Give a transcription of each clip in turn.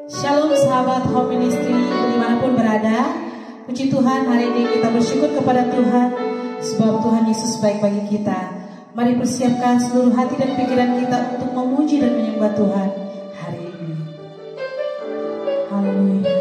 Shalom sahabat Home Ministry dimanapun berada. Puji Tuhan, hari ini kita bersyukur kepada Tuhan sebab Tuhan Yesus baik bagi kita. Mari persiapkan seluruh hati dan pikiran kita untuk memuji dan menyembah Tuhan hari ini. Haleluya.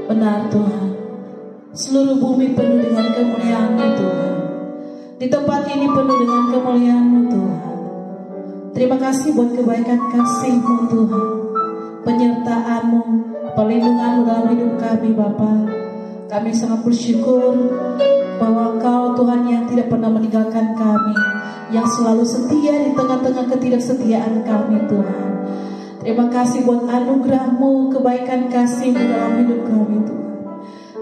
Benar Tuhan, seluruh bumi penuh dengan kemuliaan-Mu Tuhan. Di tempat ini penuh dengan kemuliaan-Mu Tuhan. Terima kasih buat kebaikan kasih-Mu Tuhan, penyertaan-Mu, perlindungan-Mu dalam hidup kami Bapa. Kami sangat bersyukur bahwa Engkau Tuhan yang tidak pernah meninggalkan kami, yang selalu setia di tengah-tengah ketidaksetiaan kami Tuhan. Terima kasih buat anugerah-Mu, kebaikan kasih-Mu dalam hidup kami Tuhan.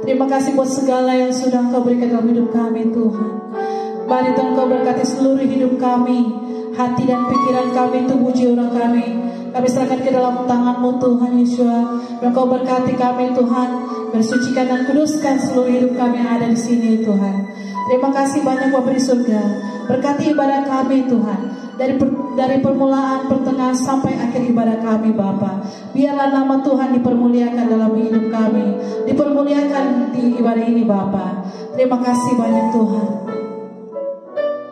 Terima kasih buat segala yang sudah Engkau berikan dalam hidup kami Tuhan. Mari Tuhan Engkau berkati seluruh hidup kami, hati dan pikiran kami, tubuh jiwa kami. Kami serahkan ke dalam tangan-Mu Tuhan Yesus. Engkau berkati kami Tuhan, bersucikan dan kuduskan seluruh hidup kami yang ada di sini Tuhan. Terima kasih banyak Bapa di surga. Berkati ibadah kami Tuhan. Dari permulaan, pertengahan sampai akhir ibadah kami Bapa. Biarlah nama Tuhan dipermuliakan dalam hidup kami, dipermuliakan di ibadah ini Bapa. Terima kasih banyak Tuhan.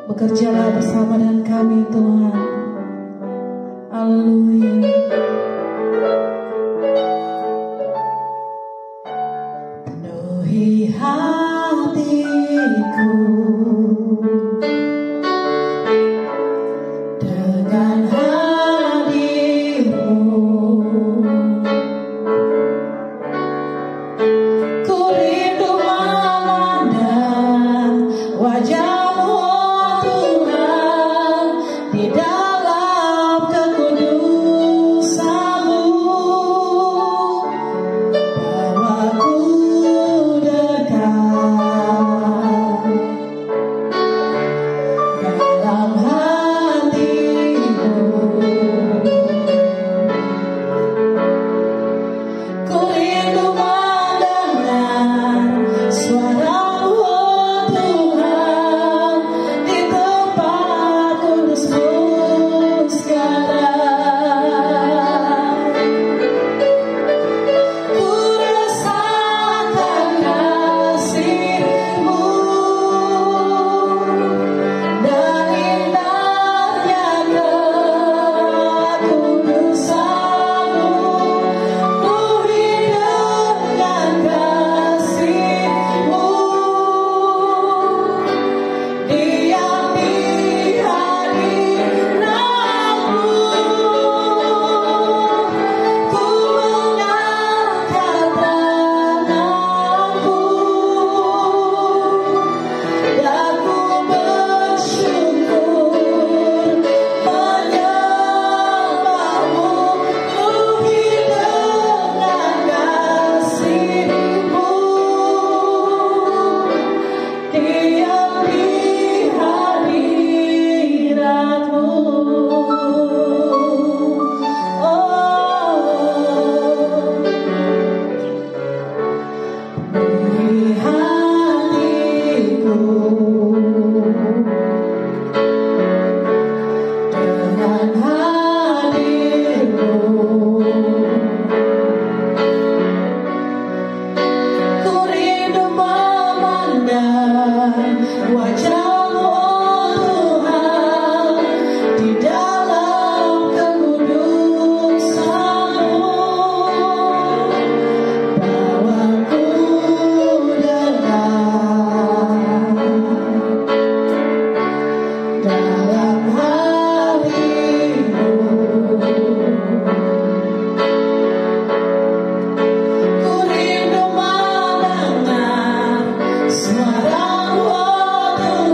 Bekerjalah bersama dengan kami Tuhan. Haleluya. Penuhi hatiku dengan hadir-Mu. Ku rindu memandang wajah-Mu Tuhan, di dalam kekudusan-Mu. Bawaku dekat dalam hati-Mu. Ku rindu mendengar suara-Mu Tuhan, dengan hadirmu. Ku rindu memandang wajahmu, oh Tuhan, di dalam kekudusanmu. Bawaku dalam hatimu. Ku rindu mendengar suaramu, oh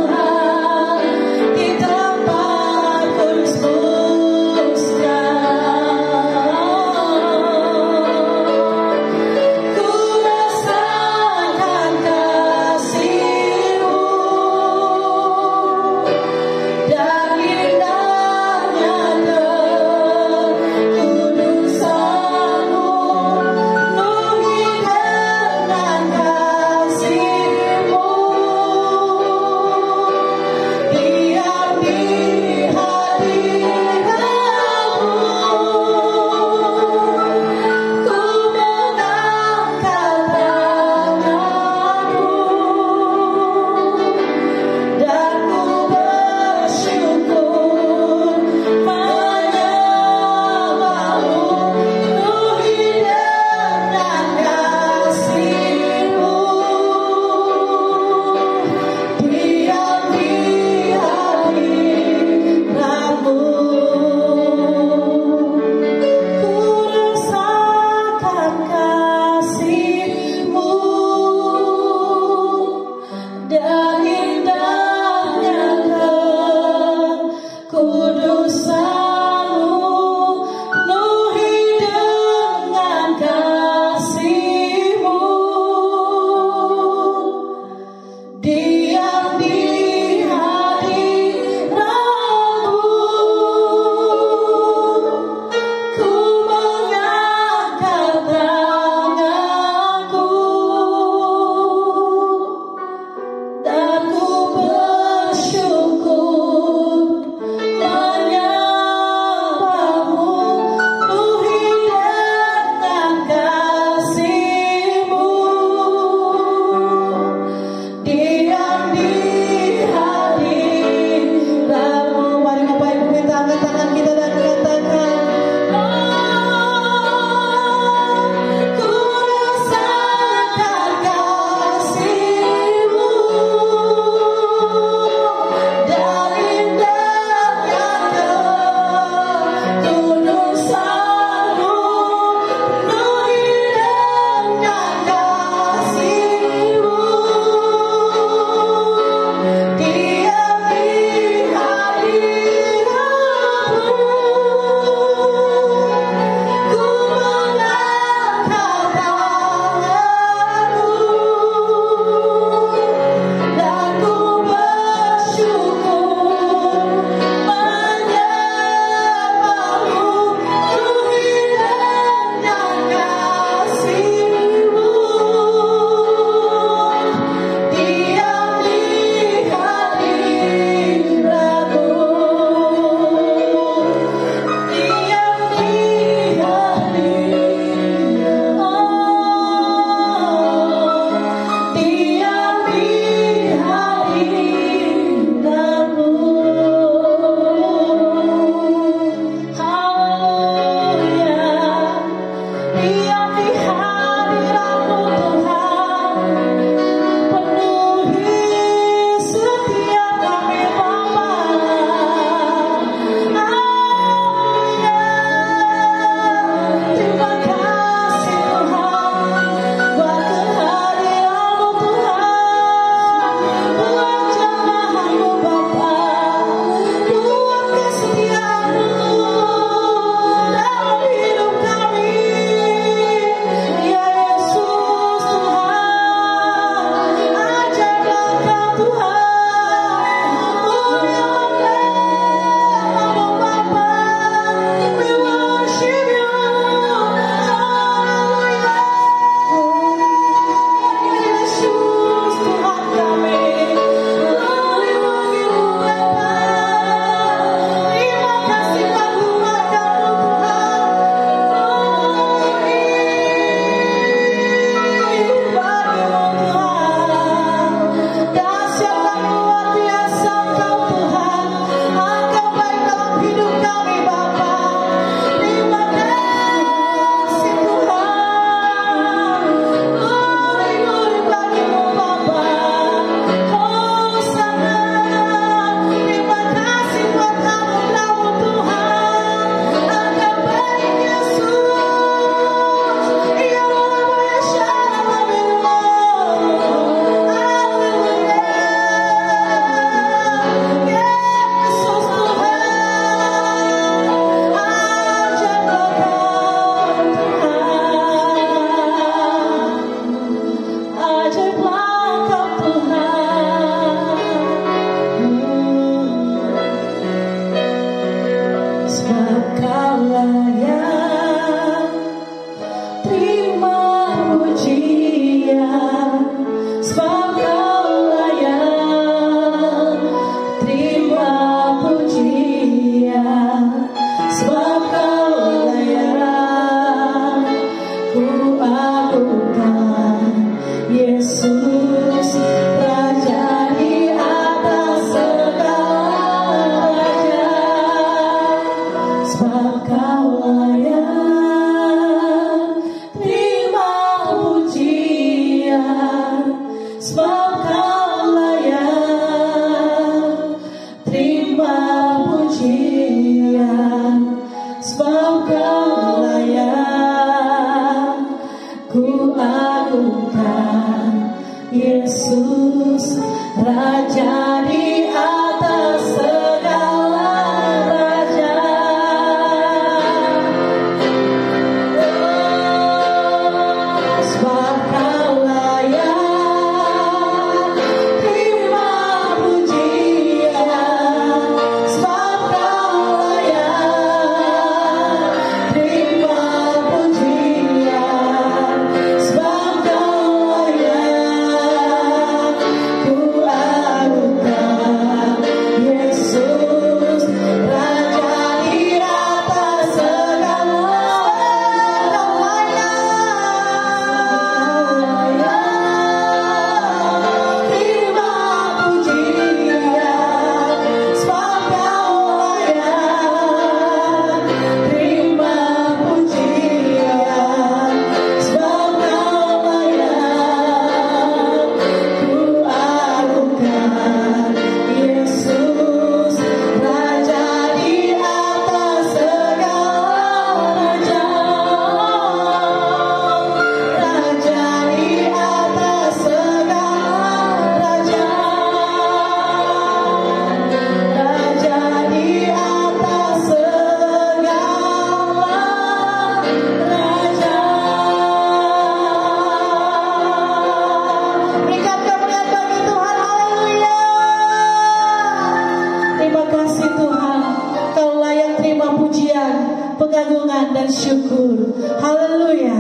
pengagungan dan syukur. Haleluya.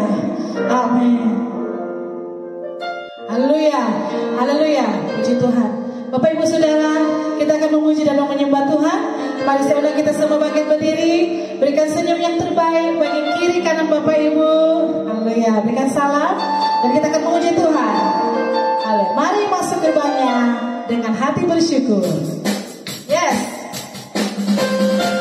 Amin. Haleluya. Haleluya. Puji Tuhan. Bapak Ibu Saudara, kita akan memuji dan menyembah Tuhan. Mari saya undang kita semua bangkit berdiri. Berikan senyum yang terbaik bagi kiri kanan Bapak Ibu. Haleluya. Berikan salam dan kita akan memuji Tuhan. Haleluya. Mari masuk gerbangnya dengan hati bersyukur. Yes. Haleluya.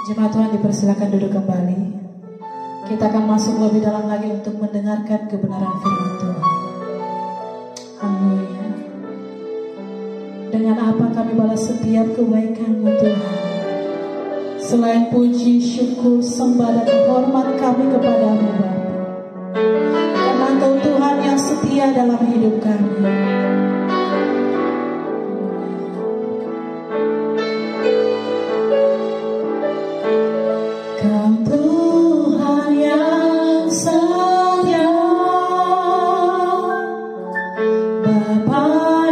Jemaat Tuhan dipersilakan duduk kembali. Kita akan masuk lebih dalam lagi untuk mendengarkan kebenaran firman Tuhan. Haleluya. Dengan apa kami balas setiap kebaikan-Mu Tuhan? Selain puji, syukur, sembah dan hormat kami kepada-Mu Bapa. Karena Engkau Tuhan yang setia dalam hidup kami. Kau Tuhan yang setia, Bapa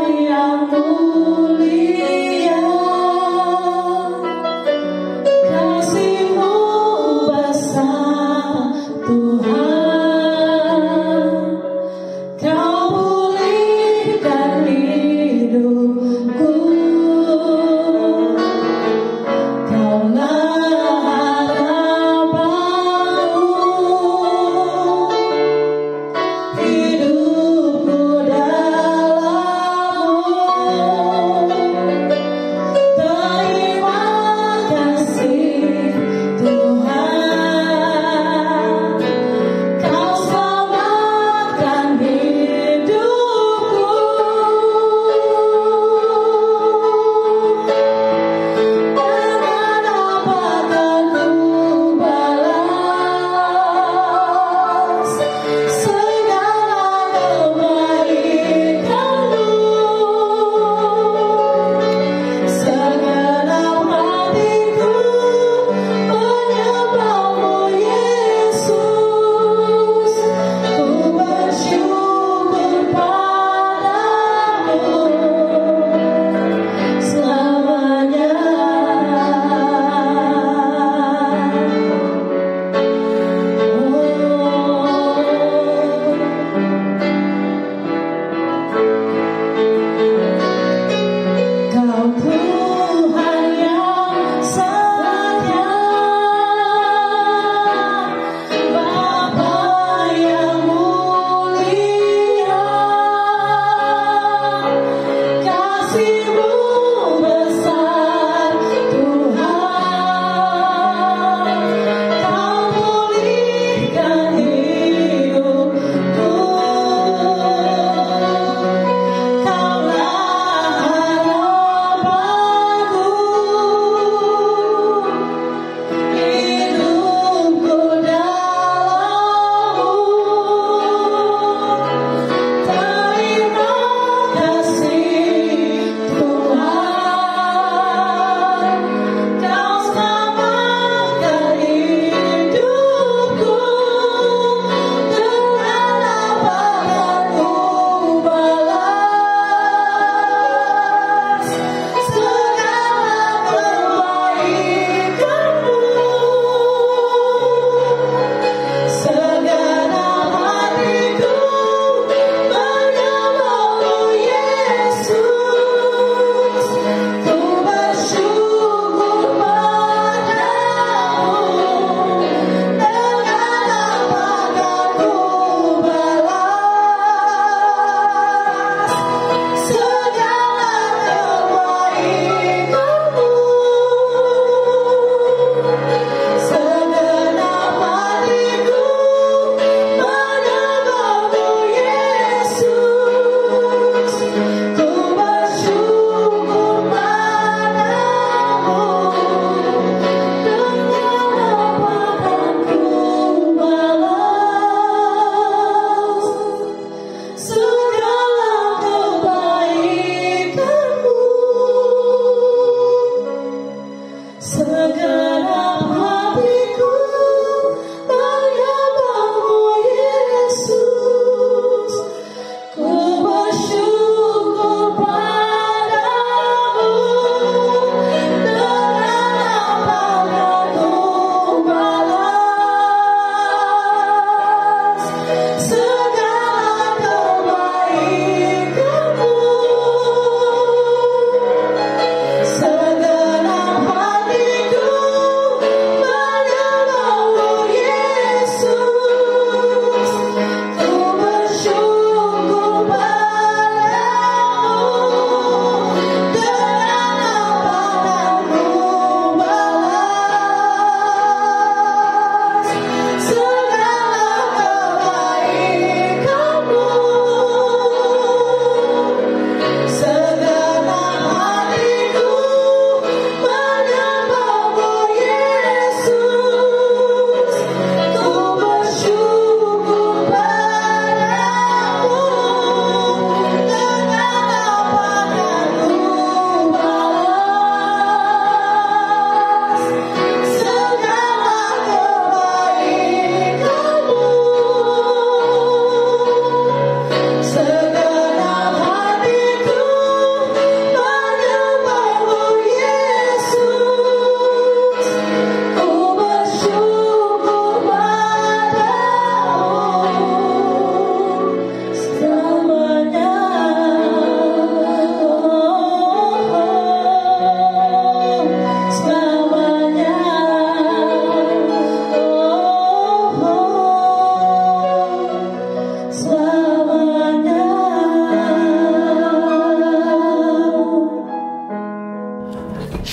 yang mulia, kasih-Mu besar Tuhan. Kau pulihkan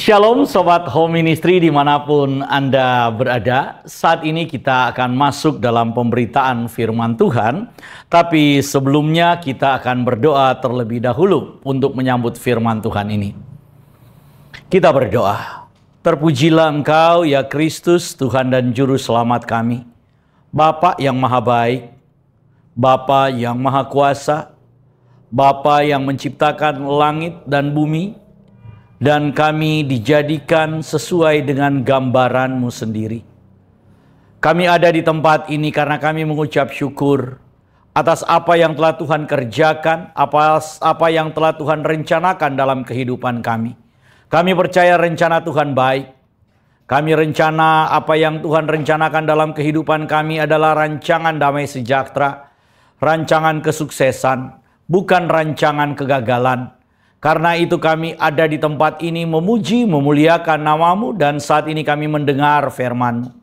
Shalom Sobat Home Ministry dimanapun Anda berada. Saat ini kita akan masuk dalam pemberitaan firman Tuhan. Tapi sebelumnya kita akan berdoa terlebih dahulu untuk menyambut firman Tuhan ini. Kita berdoa. Terpujilah Engkau ya Kristus, Tuhan dan Juru Selamat kami. Bapa yang maha baik, Bapa yang maha kuasa, Bapa yang menciptakan langit dan bumi, dan kami dijadikan sesuai dengan gambaran-Mu sendiri. Kami ada di tempat ini karena kami mengucap syukur atas apa yang telah Tuhan kerjakan, apa yang telah Tuhan rencanakan dalam kehidupan kami. Kami percaya rencana Tuhan baik. Kami rencana apa yang Tuhan rencanakan dalam kehidupan kami adalah rancangan damai sejahtera, rancangan kesuksesan, bukan rancangan kegagalan. Karena itu kami ada di tempat ini memuji, memuliakan nama-Mu, dan saat ini kami mendengar firman-Mu.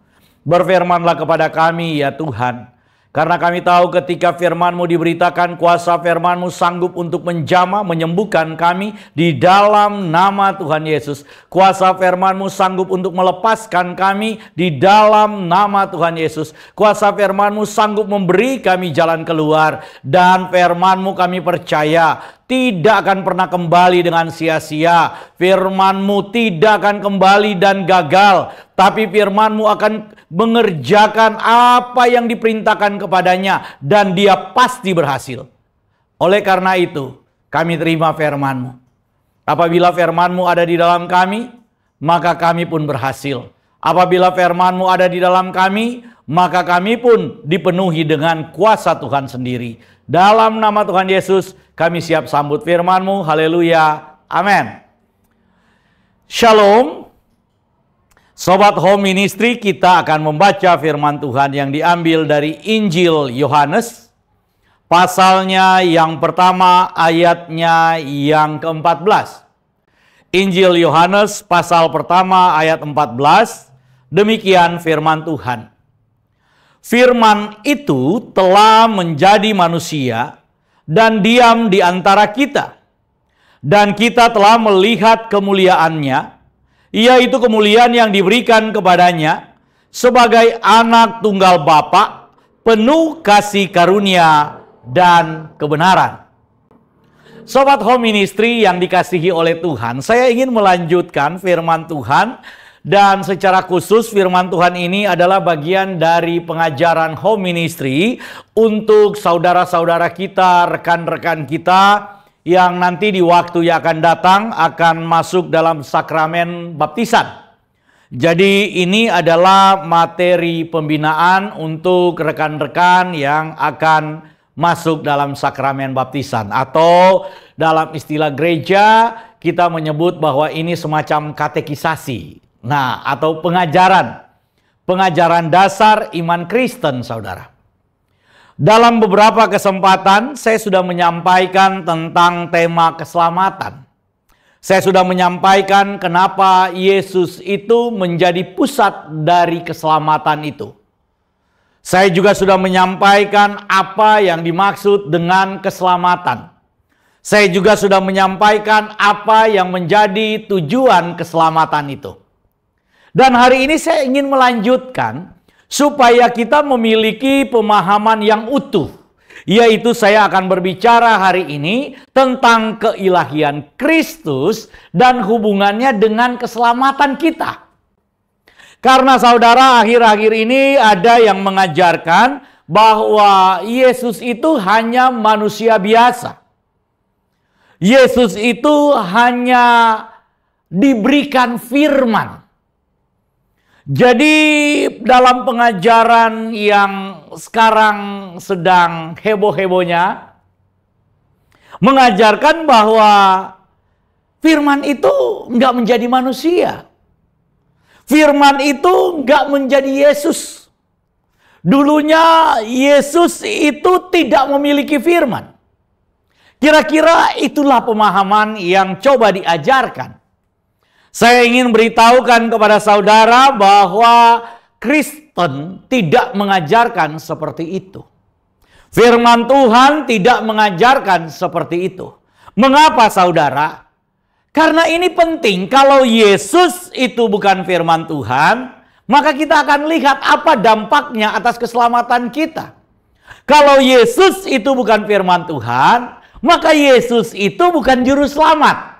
Berfirmanlah kepada kami ya Tuhan. Karena kami tahu ketika firman-Mu diberitakan, kuasa firman-Mu sanggup untuk menjamah, menyembuhkan kami di dalam nama Tuhan Yesus. Kuasa firman-Mu sanggup untuk melepaskan kami di dalam nama Tuhan Yesus. Kuasa firman-Mu sanggup memberi kami jalan keluar. Dan firman-Mu kami percaya tidak akan pernah kembali dengan sia-sia. Firman-Mu tidak akan kembali dan gagal. Tapi firman-Mu akan mengerjakan apa yang diperintahkan kepadanya. Dan dia pasti berhasil. Oleh karena itu, kami terima firman-Mu. Apabila firman-Mu ada di dalam kami, maka kami pun berhasil. Apabila firman-Mu ada di dalam kami, maka kami pun dipenuhi dengan kuasa Tuhan sendiri. Dalam nama Tuhan Yesus, kami siap sambut firman-Mu. Haleluya. Amin. Shalom. Sobat Home Ministry, kita akan membaca firman Tuhan yang diambil dari Injil Yohanes. Pasalnya yang pertama, ayatnya yang ke-14. Injil Yohanes pasal pertama ayat 14. Demikian firman Tuhan. Firman itu telah menjadi manusia dan diam di antara kita. Dan kita telah melihat kemuliaannya, yaitu kemuliaan yang diberikan kepadanya sebagai anak tunggal Bapa, penuh kasih karunia dan kebenaran. Sobat Home Ministry yang dikasihi oleh Tuhan, saya ingin melanjutkan firman Tuhan. Dan secara khusus firman Tuhan ini adalah bagian dari pengajaran Home Ministry untuk saudara-saudara kita, rekan-rekan kita yang nanti di waktu yang akan datang akan masuk dalam sakramen baptisan. Jadi ini adalah materi pembinaan untuk rekan-rekan yang akan masuk dalam sakramen baptisan. Atau dalam istilah gereja kita menyebut bahwa ini semacam katekisasi. Nah, atau pengajaran dasar iman Kristen, saudara. Dalam beberapa kesempatan, saya sudah menyampaikan tentang tema keselamatan. Saya sudah menyampaikan kenapa Yesus itu menjadi pusat dari keselamatan itu. Saya juga sudah menyampaikan apa yang dimaksud dengan keselamatan. Saya juga sudah menyampaikan apa yang menjadi tujuan keselamatan itu. Dan hari ini saya ingin melanjutkan supaya kita memiliki pemahaman yang utuh. Yaitu saya akan berbicara hari ini tentang keilahian Kristus dan hubungannya dengan keselamatan kita. Karena saudara, akhir-akhir ini ada yang mengajarkan bahwa Yesus itu hanya manusia biasa. Yesus itu hanya diberikan firman. Jadi dalam pengajaran yang sekarang sedang heboh-hebohnya, mengajarkan bahwa firman itu nggak menjadi manusia. Firman itu nggak menjadi Yesus. Dulunya Yesus itu tidak memiliki firman. Kira-kira itulah pemahaman yang coba diajarkan. Saya ingin beritahukan kepada saudara bahwa Kristen tidak mengajarkan seperti itu. Firman Tuhan tidak mengajarkan seperti itu. Mengapa saudara? Karena ini penting, kalau Yesus itu bukan firman Tuhan, maka kita akan lihat apa dampaknya atas keselamatan kita. Kalau Yesus itu bukan firman Tuhan, maka Yesus itu bukan juru selamat.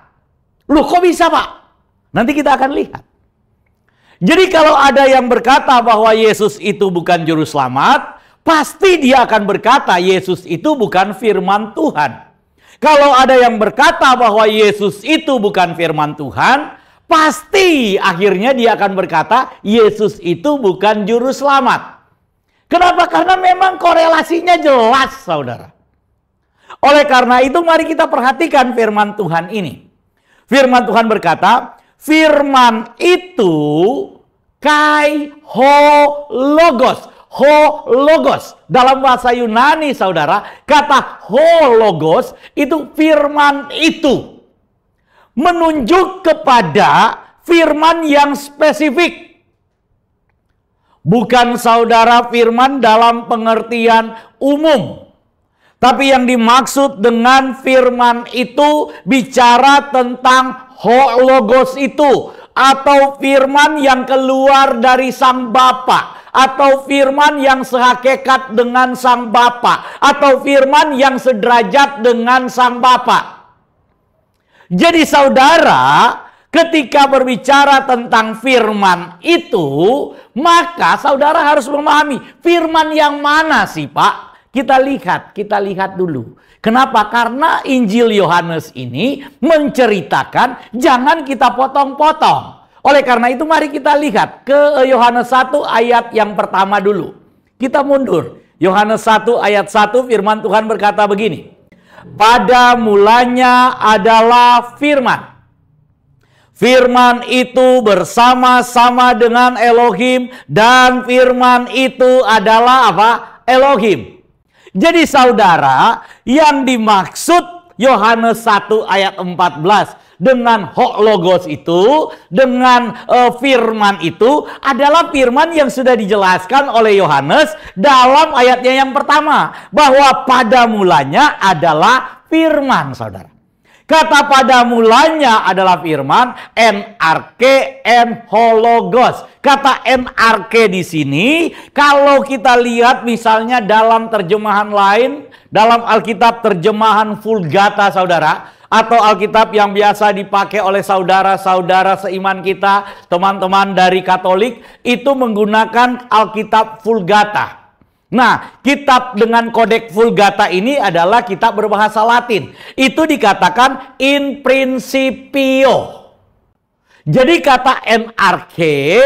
Loh, kok bisa, Pak? Nanti kita akan lihat. Jadi kalau ada yang berkata bahwa Yesus itu bukan juru selamat, pasti dia akan berkata Yesus itu bukan firman Tuhan. Kalau ada yang berkata bahwa Yesus itu bukan firman Tuhan, pasti akhirnya dia akan berkata Yesus itu bukan juru selamat. Kenapa? Karena memang korelasinya jelas, saudara. Oleh karena itu mari kita perhatikan firman Tuhan ini. Firman Tuhan berkata, firman itu kai ho logos. Ho logos. Dalam bahasa Yunani, saudara, kata ho logos itu firman itu. Menunjuk kepada firman yang spesifik. Bukan, saudara, firman dalam pengertian umum. Tapi yang dimaksud dengan firman itu bicara tentang ho logos itu. Atau firman yang keluar dari Sang Bapa. Atau firman yang sehakikat dengan Sang Bapa, atau firman yang sederajat dengan Sang Bapa. Jadi saudara, ketika berbicara tentang firman itu, maka saudara harus memahami firman yang mana sih, Pak? Kita lihat dulu. Kenapa? Karena Injil Yohanes ini menceritakan, jangan kita potong-potong. Oleh karena itu mari kita lihat ke Yohanes 1 ayat yang pertama dulu. Kita mundur. Yohanes 1 ayat 1 firman Tuhan berkata begini. Pada mulanya adalah firman. Firman itu bersama-sama dengan Elohim dan firman itu adalah apa? Elohim. Jadi saudara, yang dimaksud Yohanes 1 ayat 14 dengan ho logos itu, dengan firman itu adalah firman yang sudah dijelaskan oleh Yohanes dalam ayatnya yang pertama, bahwa pada mulanya adalah firman, saudara. Kata pada mulanya adalah firman, NRK en ho logos. Kata NRK di sini, kalau kita lihat misalnya dalam terjemahan lain, dalam Alkitab terjemahan Vulgata, saudara, atau Alkitab yang biasa dipakai oleh saudara-saudara seiman kita, teman-teman dari Katolik, itu menggunakan Alkitab Vulgata. Nah, kitab dengan kodek Vulgata ini adalah kitab berbahasa Latin. Itu dikatakan in principio. Jadi kata NRK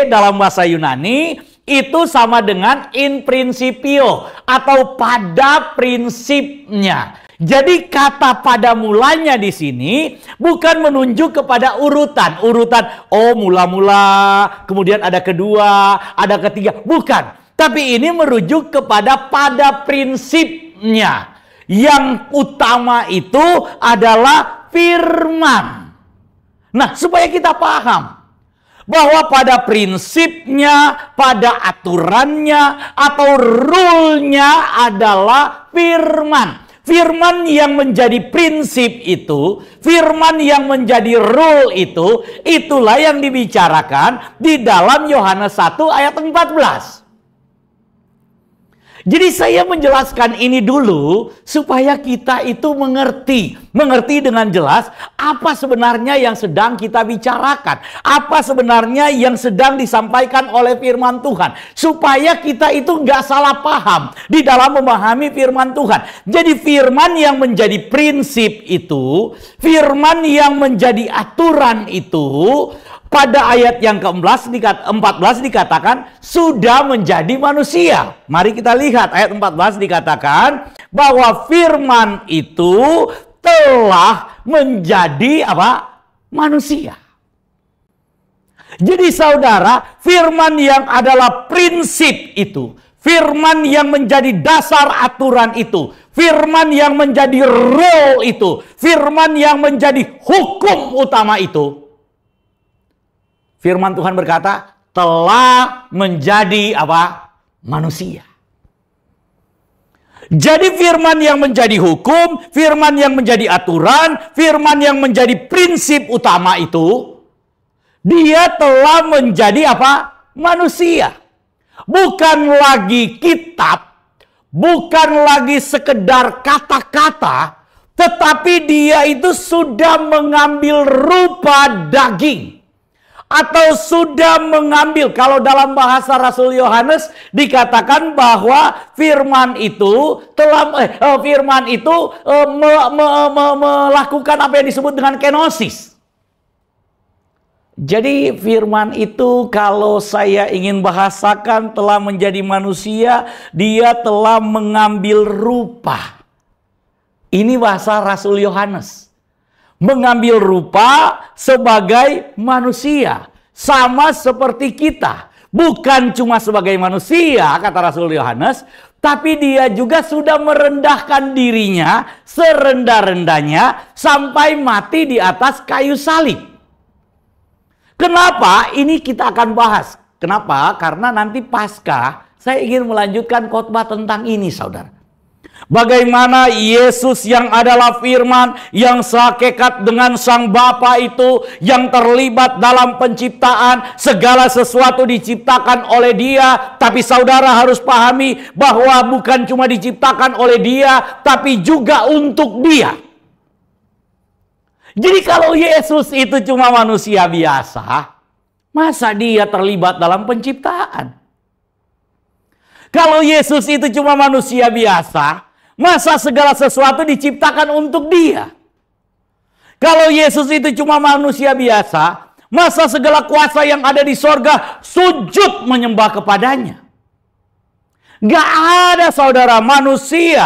dalam bahasa Yunani itu sama dengan in principio atau pada prinsipnya. Jadi kata pada mulanya di sini bukan menunjuk kepada urutan. Oh, mula-mula, kemudian ada kedua, ada ketiga. Bukan. Tapi ini merujuk kepada pada prinsipnya. Yang utama itu adalah firman. Nah, supaya kita paham bahwa pada prinsipnya, pada aturannya, atau rule-nya adalah firman. Firman yang menjadi prinsip itu, firman yang menjadi rule itu, itulah yang dibicarakan di dalam Yohanes 1 ayat 14. Jadi saya menjelaskan ini dulu supaya kita itu mengerti dengan jelas apa sebenarnya yang sedang kita bicarakan, apa sebenarnya yang sedang disampaikan oleh firman Tuhan, supaya kita itu nggak salah paham di dalam memahami firman Tuhan. Jadi firman yang menjadi prinsip itu, firman yang menjadi aturan itu, pada ayat yang ke-14 dikatakan sudah menjadi manusia. Mari kita lihat ayat 14 dikatakan bahwa firman itu telah menjadi apa? Manusia. Jadi saudara, firman yang adalah prinsip itu, firman yang menjadi dasar aturan itu, firman yang menjadi rule itu, firman yang menjadi hukum utama itu, firman Tuhan berkata telah menjadi apa? Manusia. Jadi firman yang menjadi hukum, firman yang menjadi aturan, firman yang menjadi prinsip utama itu, dia telah menjadi apa? Manusia. Bukan lagi kitab, bukan lagi sekedar kata-kata, tetapi dia itu sudah mengambil rupa daging. Atau sudah mengambil, kalau dalam bahasa Rasul Yohanes dikatakan bahwa firman itu melakukan apa yang disebut dengan kenosis. Jadi firman itu kalau saya ingin bahasakan telah menjadi manusia, dia telah mengambil rupa. Ini bahasa Rasul Yohanes. Mengambil rupa sebagai manusia. Sama seperti kita. Bukan cuma sebagai manusia, kata Rasul Yohanes. Tapi dia juga sudah merendahkan dirinya serendah-rendahnya sampai mati di atas kayu salib. Kenapa? Ini kita akan bahas. Kenapa? Karena nanti Paskah saya ingin melanjutkan khotbah tentang ini, saudara. Bagaimana Yesus yang adalah firman, yang sehakikat dengan Sang Bapa itu, yang terlibat dalam penciptaan, segala sesuatu diciptakan oleh Dia. Tapi saudara harus pahami bahwa bukan cuma diciptakan oleh Dia, tapi juga untuk Dia. Jadi kalau Yesus itu cuma manusia biasa, masa Dia terlibat dalam penciptaan? Kalau Yesus itu cuma manusia biasa, masa segala sesuatu diciptakan untuk Dia? Kalau Yesus itu cuma manusia biasa, masa segala kuasa yang ada di sorga sujud menyembah kepadanya? Gak ada, saudara, manusia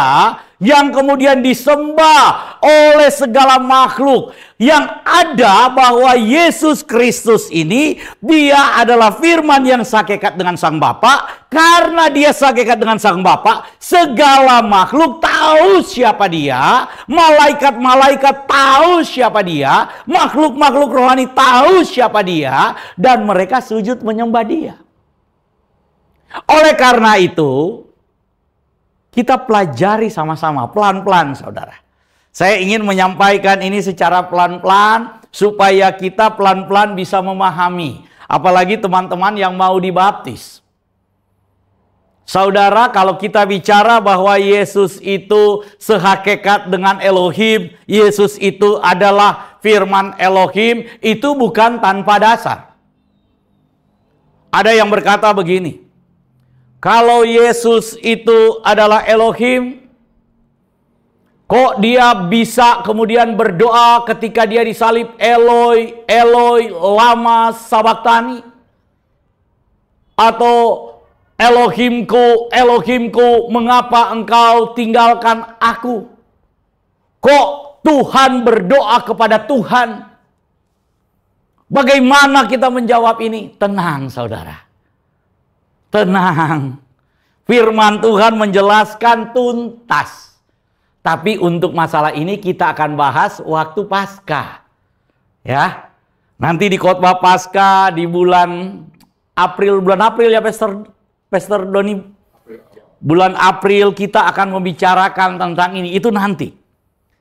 yang kemudian disembah oleh segala makhluk. Yang ada bahwa Yesus Kristus ini, dia adalah firman yang sehakikat dengan Sang Bapa. Karena dia sehakikat dengan Sang Bapa, segala makhluk tahu siapa dia, malaikat-malaikat tahu siapa dia, makhluk-makhluk rohani tahu siapa dia, dan mereka sujud menyembah dia. Oleh karena itu, kita pelajari sama-sama, pelan-pelan, saudara. Saya ingin menyampaikan ini secara pelan-pelan, supaya kita pelan-pelan bisa memahami. Apalagi teman-teman yang mau dibaptis. Saudara, kalau kita bicara bahwa Yesus itu sehakikat dengan Elohim, Yesus itu adalah firman Elohim, itu bukan tanpa dasar. Ada yang berkata begini, kalau Yesus itu adalah Elohim, kok dia bisa kemudian berdoa ketika dia disalib, Eloi, Eloi, lama sabachthani? Atau Elohimku, Elohimku, mengapa engkau tinggalkan aku? Kok Tuhan berdoa kepada Tuhan? Bagaimana kita menjawab ini? Tenang, saudara. Tenang. Firman Tuhan menjelaskan tuntas. Tapi untuk masalah ini kita akan bahas waktu Paskah. Ya. Nanti di khotbah Paskah di bulan April ya Pastor Doni. Bulan April kita akan membicarakan tentang ini. Itu nanti.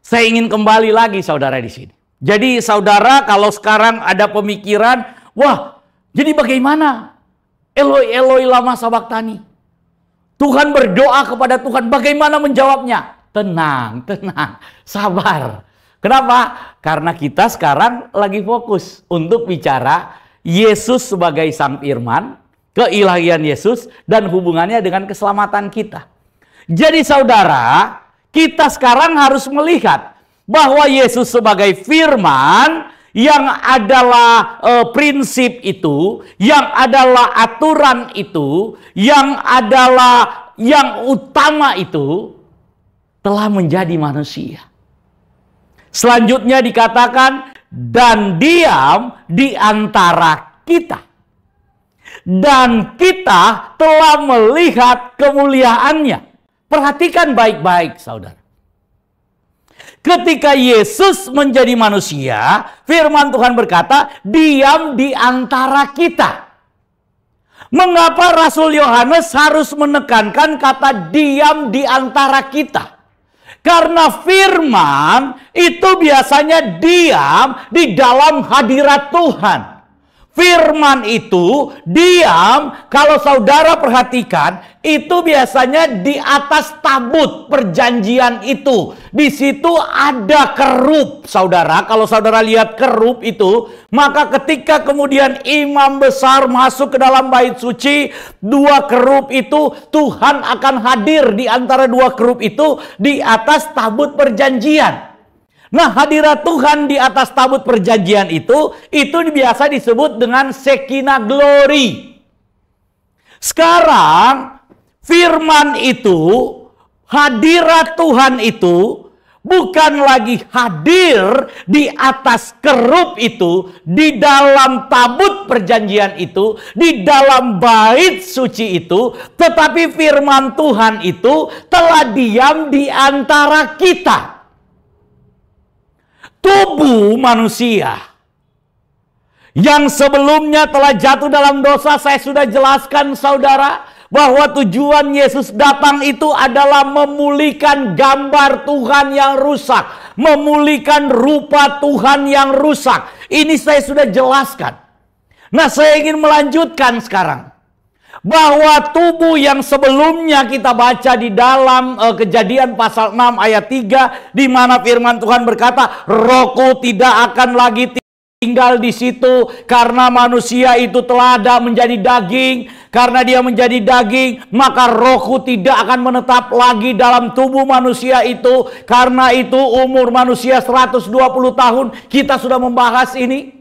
Saya ingin kembali lagi, saudara, di sini. Jadi saudara, kalau sekarang ada pemikiran, wah, jadi bagaimana? Eloi, Eloi, lama sabachthani. Tuhan berdoa kepada Tuhan, bagaimana menjawabnya? Tenang, tenang, sabar. Kenapa? Karena kita sekarang lagi fokus untuk bicara Yesus sebagai Sang Firman, keilahian Yesus, dan hubungannya dengan keselamatan kita. Jadi saudara, kita sekarang harus melihat bahwa Yesus sebagai firman yang adalah prinsip itu, yang adalah aturan itu, yang adalah yang utama itu, telah menjadi manusia. Selanjutnya dikatakan, dan diam di antara kita. Dan kita telah melihat kemuliaannya. Perhatikan baik-baik, saudara. Ketika Yesus menjadi manusia, firman Tuhan berkata, diam di antara kita. Mengapa Rasul Yohanes harus menekankan kata diam di antara kita? Karena firman itu biasanya diam di dalam hadirat Tuhan. Firman itu diam, kalau saudara perhatikan, itu biasanya di atas tabut perjanjian itu. Di situ ada kerup, saudara. Kalau saudara lihat kerup itu, maka ketika kemudian imam besar masuk ke dalam bait suci, dua kerup itu, Tuhan akan hadir di antara dua kerup itu di atas tabut perjanjian. Nah, hadirat Tuhan di atas tabut perjanjian itu biasa disebut dengan Shekinah Glory. Sekarang, firman itu, hadirat Tuhan itu, bukan lagi hadir di atas kerup itu, di dalam tabut perjanjian itu, di dalam bait suci itu, tetapi firman Tuhan itu telah diam di antara kita. Tubuh manusia yang sebelumnya telah jatuh dalam dosa, saya sudah jelaskan saudara, bahwa tujuan Yesus datang itu adalah memulihkan gambar Tuhan yang rusak, memulihkan rupa Tuhan yang rusak. Ini saya sudah jelaskan. Nah, saya ingin melanjutkan sekarang, bahwa tubuh yang sebelumnya kita baca di dalam Kejadian pasal 6 ayat 3, di mana firman Tuhan berkata, Rohku tidak akan lagi tinggal di situ karena manusia itu telah ada menjadi daging. Karena dia menjadi daging, maka Rohku tidak akan menetap lagi dalam tubuh manusia itu. Karena itu umur manusia 120 tahun. Kita sudah membahas ini.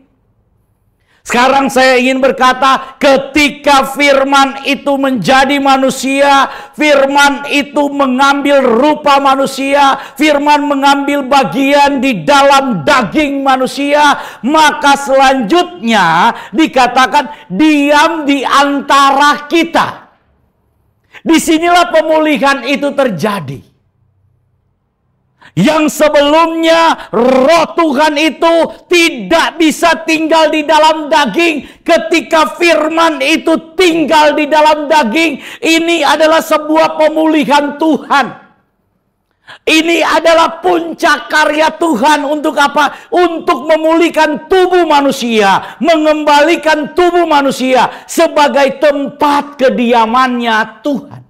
Sekarang saya ingin berkata, ketika firman itu menjadi manusia, firman itu mengambil rupa manusia, firman mengambil bagian di dalam daging manusia, maka selanjutnya dikatakan diam di antara kita. Disinilah pemulihan itu terjadi. Yang sebelumnya roh Tuhan itu tidak bisa tinggal di dalam daging. Ketika firman itu tinggal di dalam daging, ini adalah sebuah pemulihan Tuhan. Ini adalah puncak karya Tuhan. Untuk apa? Untuk memulihkan tubuh manusia, mengembalikan tubuh manusia sebagai tempat kediamannya Tuhan.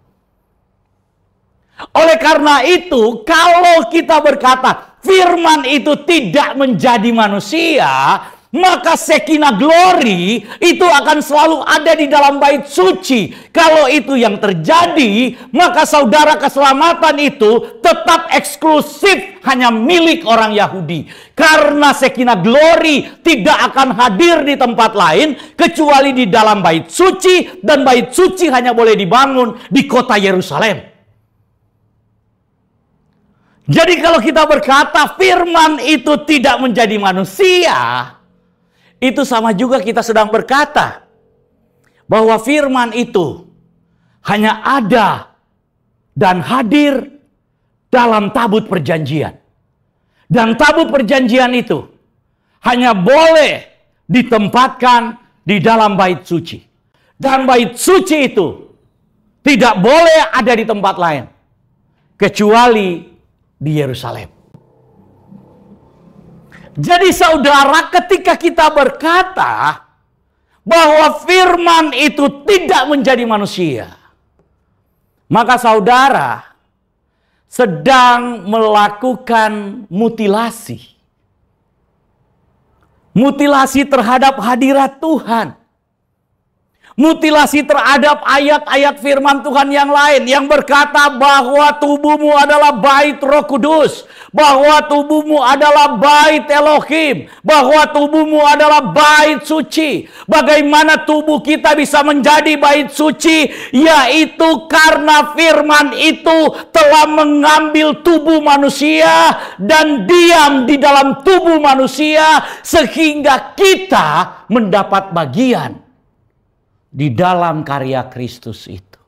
Oleh karena itu, kalau kita berkata firman itu tidak menjadi manusia, maka Shekinah Glory itu akan selalu ada di dalam bait suci. Kalau itu yang terjadi, maka saudara, keselamatan itu tetap eksklusif hanya milik orang Yahudi. Karena Shekinah Glory tidak akan hadir di tempat lain kecuali di dalam bait suci, dan bait suci hanya boleh dibangun di kota Yerusalem. Jadi kalau kita berkata firman itu tidak menjadi manusia, itu sama juga kita sedang berkata bahwa firman itu hanya ada dan hadir dalam tabut perjanjian. Dan tabut perjanjian itu hanya boleh ditempatkan di dalam bait suci. Dan bait suci itu tidak boleh ada di tempat lain kecuali di Yerusalem. Jadi saudara, ketika kita berkata bahwa firman itu tidak menjadi manusia, maka saudara sedang melakukan mutilasi. Mutilasi terhadap hadirat Tuhan. Mutilasi terhadap ayat-ayat firman Tuhan yang lain yang berkata bahwa tubuhmu adalah bait Roh Kudus, bahwa tubuhmu adalah bait Elohim, bahwa tubuhmu adalah bait suci. Bagaimana tubuh kita bisa menjadi bait suci? Yaitu karena firman itu telah mengambil tubuh manusia dan diam di dalam tubuh manusia, sehingga kita mendapat bagian di dalam karya Kristus itu.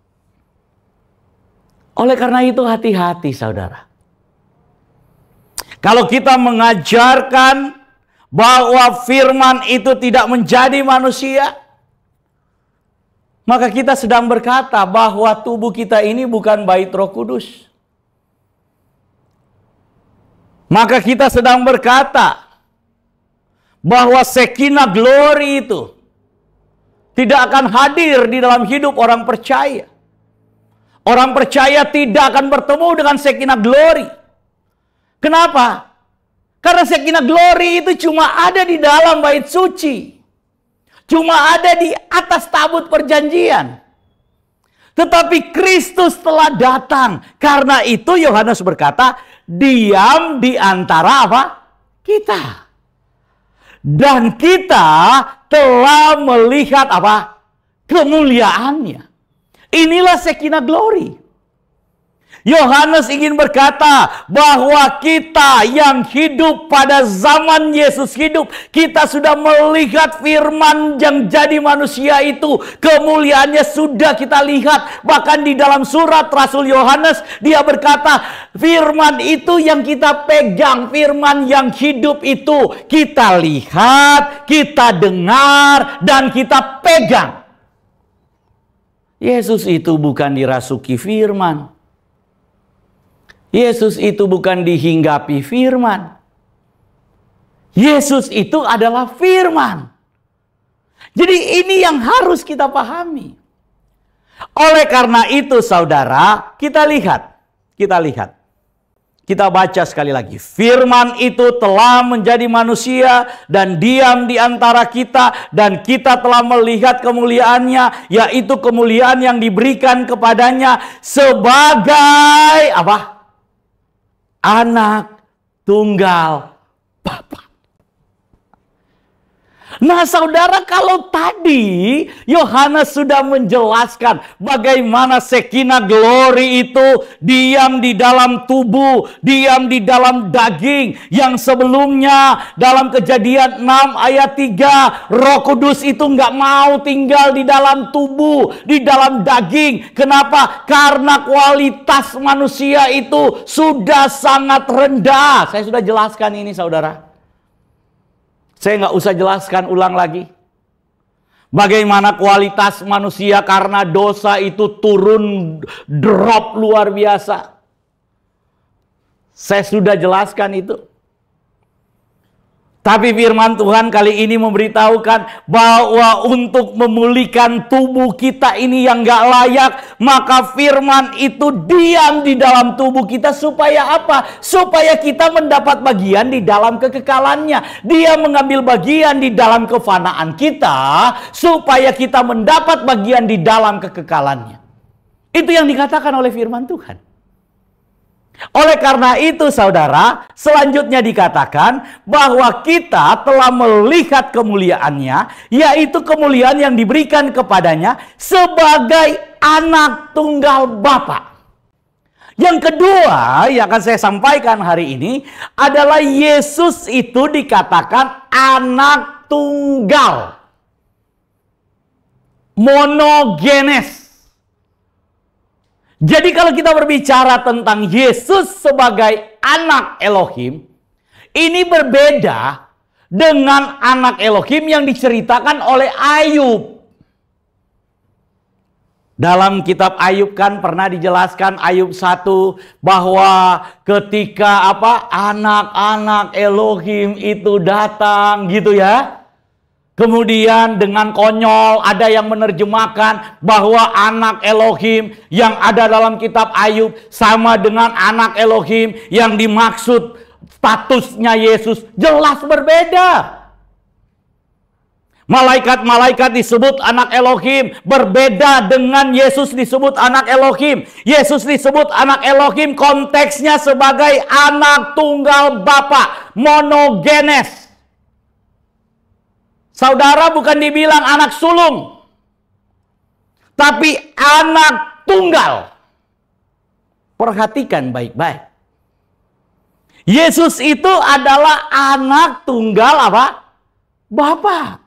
Oleh karena itu hati-hati saudara. Kalau kita mengajarkan bahwa firman itu tidak menjadi manusia, maka kita sedang berkata bahwa tubuh kita ini bukan bait Roh Kudus. Maka kita sedang berkata bahwa Shekinah glory itu tidak akan hadir di dalam hidup orang percaya. Orang percaya tidak akan bertemu dengan Shekinah glory. Kenapa? Karena Shekinah glory itu cuma ada di dalam bait suci. Cuma ada di atas tabut perjanjian. Tetapi Kristus telah datang. Karena itu Yohanes berkata, diam di antara apa? Kita. Dan kita telah melihat apa? Kemuliaannya. Inilah Shekinah glory. Yohanes ingin berkata bahwa kita yang hidup pada zaman Yesus hidup, kita sudah melihat firman yang jadi manusia itu. Kemuliaannya sudah kita lihat. Bahkan di dalam surat Rasul Yohanes, dia berkata, firman itu yang kita pegang, firman yang hidup itu kita lihat, kita dengar, dan kita pegang. Yesus itu bukan dirasuki firman. Yesus itu bukan dihinggapi firman. Yesus itu adalah firman. Jadi ini yang harus kita pahami. Oleh karena itu saudara, kita lihat. Kita baca sekali lagi. Firman itu telah menjadi manusia dan diam di antara kita. Dan kita telah melihat kemuliaannya, yaitu kemuliaan yang diberikan kepadanya sebagai apa? Anak tunggal Bapa. Nah saudara, kalau tadi Yohanes sudah menjelaskan bagaimana Shekinah glory itu diam di dalam tubuh, diam di dalam daging. Yang sebelumnya dalam Kejadian 6 ayat 3, Roh Kudus itu nggak mau tinggal di dalam tubuh, di dalam daging. Kenapa? Karena kualitas manusia itu sudah sangat rendah. Saya sudah jelaskan ini saudara. Saya nggak usah jelaskan ulang lagi. Bagaimana kualitas manusia karena dosa itu turun, drop luar biasa. Saya sudah jelaskan itu. Tapi firman Tuhan kali ini memberitahukan bahwa untuk memulihkan tubuh kita ini yang gak layak, maka firman itu diam di dalam tubuh kita supaya apa? Supaya kita mendapat bagian di dalam kekekalannya. Dia mengambil bagian di dalam kefanaan kita supaya kita mendapat bagian di dalam kekekalannya. Itu yang dikatakan oleh firman Tuhan. Oleh karena itu saudara, selanjutnya dikatakan bahwa kita telah melihat kemuliaannya, yaitu kemuliaan yang diberikan kepadanya sebagai anak tunggal Bapa. Yang kedua yang akan saya sampaikan hari ini adalah Yesus itu dikatakan anak tunggal. Monogenes. Jadi kalau kita berbicara tentang Yesus sebagai anak Elohim, ini berbeda dengan anak Elohim yang diceritakan oleh Ayub. Dalam kitab Ayub kan pernah dijelaskan Ayub 1 bahwa ketika anak-anak Elohim itu datang gitu ya. Kemudian dengan konyol ada yang menerjemahkan bahwa anak Elohim yang ada dalam kitab Ayub sama dengan anak Elohim yang dimaksud statusnya Yesus. Jelas berbeda. Malaikat-malaikat disebut anak Elohim, berbeda dengan Yesus disebut anak Elohim. Yesus disebut anak Elohim konteksnya sebagai anak tunggal Bapa, monogenes. Saudara bukan dibilang anak sulung, tapi anak tunggal. Perhatikan baik-baik. Yesus itu adalah anak tunggal Bapa.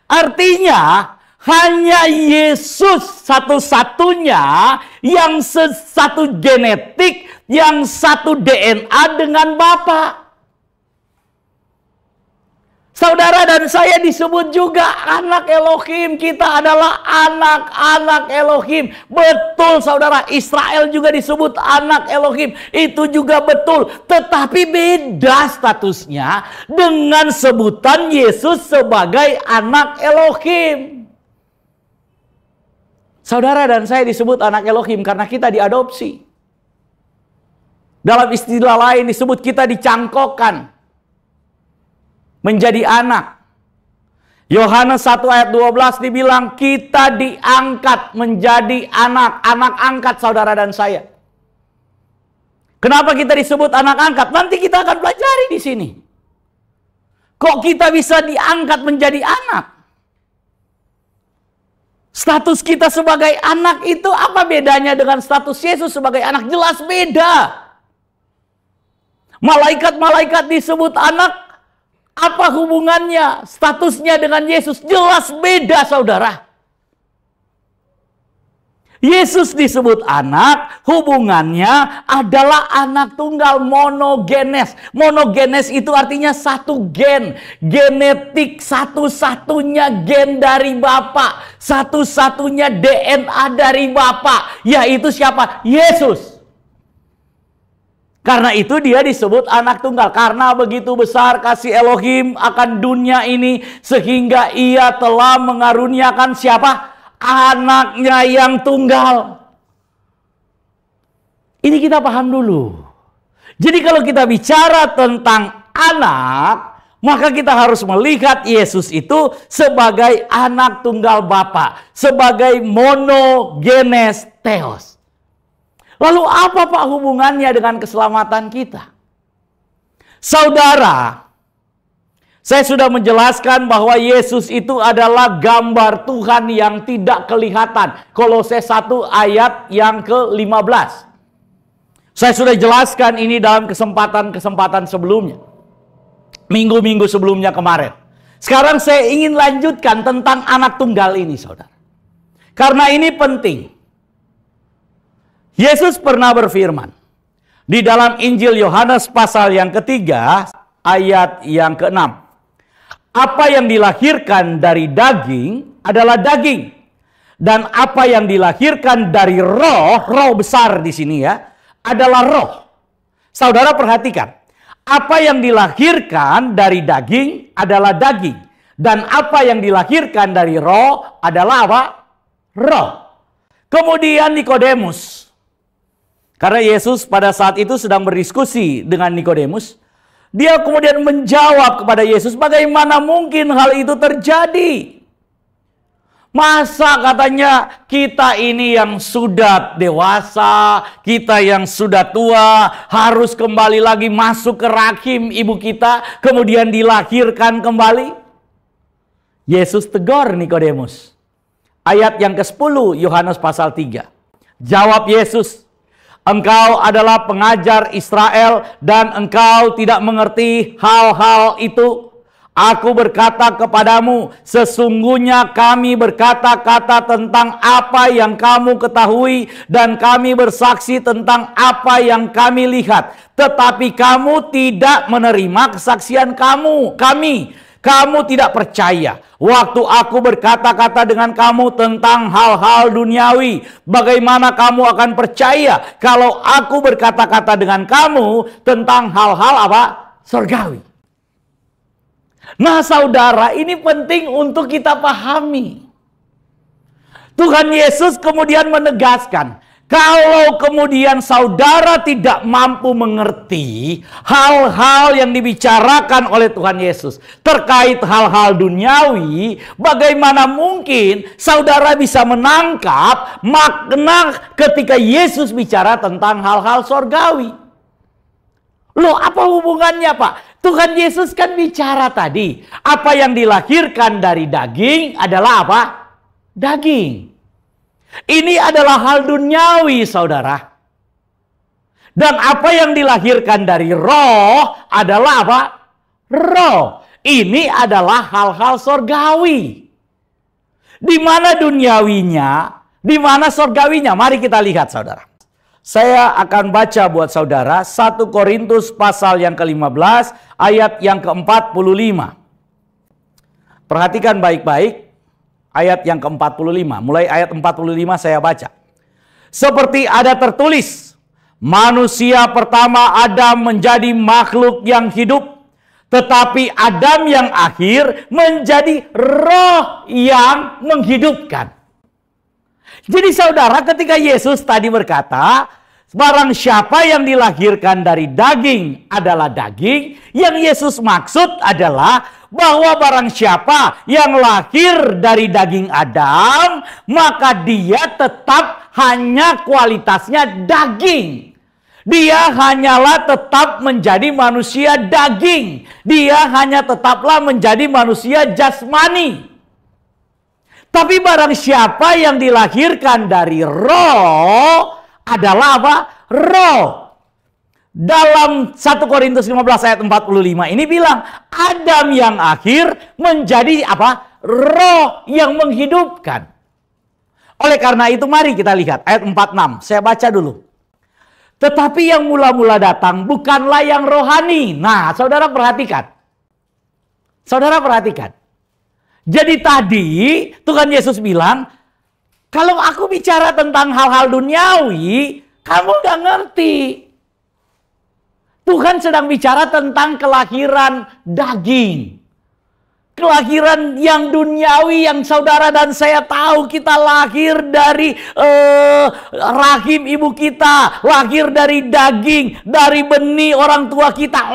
Artinya hanya Yesus satu-satunya yang satu genetik, yang satu DNA dengan Bapa. Saudara dan saya disebut juga anak Elohim. Kita adalah anak-anak Elohim. Betul saudara, Israel juga disebut anak Elohim. Itu juga betul. Tetapi beda statusnya dengan sebutan Yesus sebagai anak Elohim. Saudara dan saya disebut anak Elohim karena kita diadopsi. Dalam istilah lain disebut kita dicangkokkan menjadi anak. Yohanes 1 ayat 12 dibilang kita diangkat menjadi anak. Anak angkat saudara dan saya. Kenapa kita disebut anak angkat? Nanti kita akan pelajari di sini. Kok kita bisa diangkat menjadi anak? Status kita sebagai anak itu apa bedanya dengan status Yesus sebagai anak? Jelas beda. Malaikat-malaikat disebut anak. Apa hubungannya statusnya dengan Yesus? Jelas beda saudara. Yesus disebut anak, hubungannya adalah anak tunggal, monogenes. Monogenes itu artinya satu gen. Genetik, satu-satunya gen dari Bapa. Satu-satunya DNA dari Bapa. Yaitu siapa? Yesus. Karena itu dia disebut anak tunggal. Karena begitu besar kasih Elohim akan dunia ini. Sehingga ia telah mengaruniakan siapa? Anaknya yang tunggal. Ini kita paham dulu. Jadi kalau kita bicara tentang anak, maka kita harus melihat Yesus itu sebagai anak tunggal Bapa. Sebagai monogenes theos. Lalu apa Pak hubungannya dengan keselamatan kita? Saudara, saya sudah menjelaskan bahwa Yesus itu adalah gambar Tuhan yang tidak kelihatan. Kolose 1 ayat yang ke-15. Saya sudah jelaskan ini dalam kesempatan-kesempatan sebelumnya. Minggu-minggu sebelumnya kemarin. Sekarang saya ingin lanjutkan tentang anak tunggal ini saudara. Karena ini penting. Yesus pernah berfirman di dalam Injil Yohanes pasal yang ketiga ayat yang ke-6. Apa yang dilahirkan dari daging adalah daging. Dan apa yang dilahirkan dari roh, roh besar di sini ya, adalah roh. Saudara perhatikan. Apa yang dilahirkan dari daging adalah daging. Dan apa yang dilahirkan dari roh adalah apa? Roh. Kemudian Nikodemus. Karena Yesus pada saat itu sedang berdiskusi dengan Nikodemus. Dia kemudian menjawab kepada Yesus, bagaimana mungkin hal itu terjadi? Masa katanya kita ini yang sudah dewasa, kita yang sudah tua, harus kembali lagi masuk ke rahim ibu kita, kemudian dilahirkan kembali? Yesus tegur Nikodemus. Ayat yang ke-10 Yohanes pasal 3. Jawab Yesus, engkau adalah pengajar Israel dan engkau tidak mengerti hal-hal itu. Aku berkata kepadamu, sesungguhnya kami berkata-kata tentang apa yang kamu ketahui dan kami bersaksi tentang apa yang kami lihat. Tetapi kamu tidak menerima kesaksian kami. Kamu tidak percaya. Waktu aku berkata-kata dengan kamu tentang hal-hal duniawi, bagaimana kamu akan percaya kalau aku berkata-kata dengan kamu tentang hal-hal apa? Surgawi. Nah saudara, ini penting untuk kita pahami. Tuhan Yesus kemudian menegaskan, kalau kemudian saudara tidak mampu mengerti hal-hal yang dibicarakan oleh Tuhan Yesus terkait hal-hal duniawi, bagaimana mungkin saudara bisa menangkap makna ketika Yesus bicara tentang hal-hal sorgawi? Loh, apa hubungannya Pak? Tuhan Yesus kan bicara tadi, apa yang dilahirkan dari daging adalah apa? Daging. Ini adalah hal duniawi, saudara. Dan apa yang dilahirkan dari roh adalah apa? Roh. Ini adalah hal-hal sorgawi. Di mana duniawinya, di mana sorgawinya? Mari kita lihat, saudara. Saya akan baca buat saudara 1 Korintus pasal yang ke-15 ayat yang ke-45. Perhatikan baik-baik ayat yang ke-45. Mulai ayat 45 saya baca. Seperti ada tertulis, manusia pertama Adam menjadi makhluk yang hidup, tetapi Adam yang akhir menjadi roh yang menghidupkan. Jadi saudara, ketika Yesus tadi berkata, barang siapa yang dilahirkan dari daging adalah daging, yang Yesus maksud adalah bahwa barang siapa yang lahir dari daging Adam, maka dia tetap hanya kualitasnya daging. Dia hanyalah tetap menjadi manusia daging. Dia hanya tetaplah menjadi manusia jasmani. Tapi barang siapa yang dilahirkan dari roh adalah apa? Roh. Dalam 1 Korintus 15 ayat 45 ini bilang, Adam yang akhir menjadi apa? Roh yang menghidupkan. Oleh karena itu mari kita lihat ayat 46. Saya baca dulu. Tetapi yang mula-mula datang bukanlah yang rohani. Nah, saudara perhatikan. Saudara perhatikan. Jadi tadi Tuhan Yesus bilang, kalau aku bicara tentang hal-hal duniawi, kamu gak ngerti. Tuhan sedang bicara tentang kelahiran daging. Kelahiran yang duniawi yang saudara dan saya tahu, kita lahir dari rahim ibu kita, lahir dari daging, dari benih orang tua kita,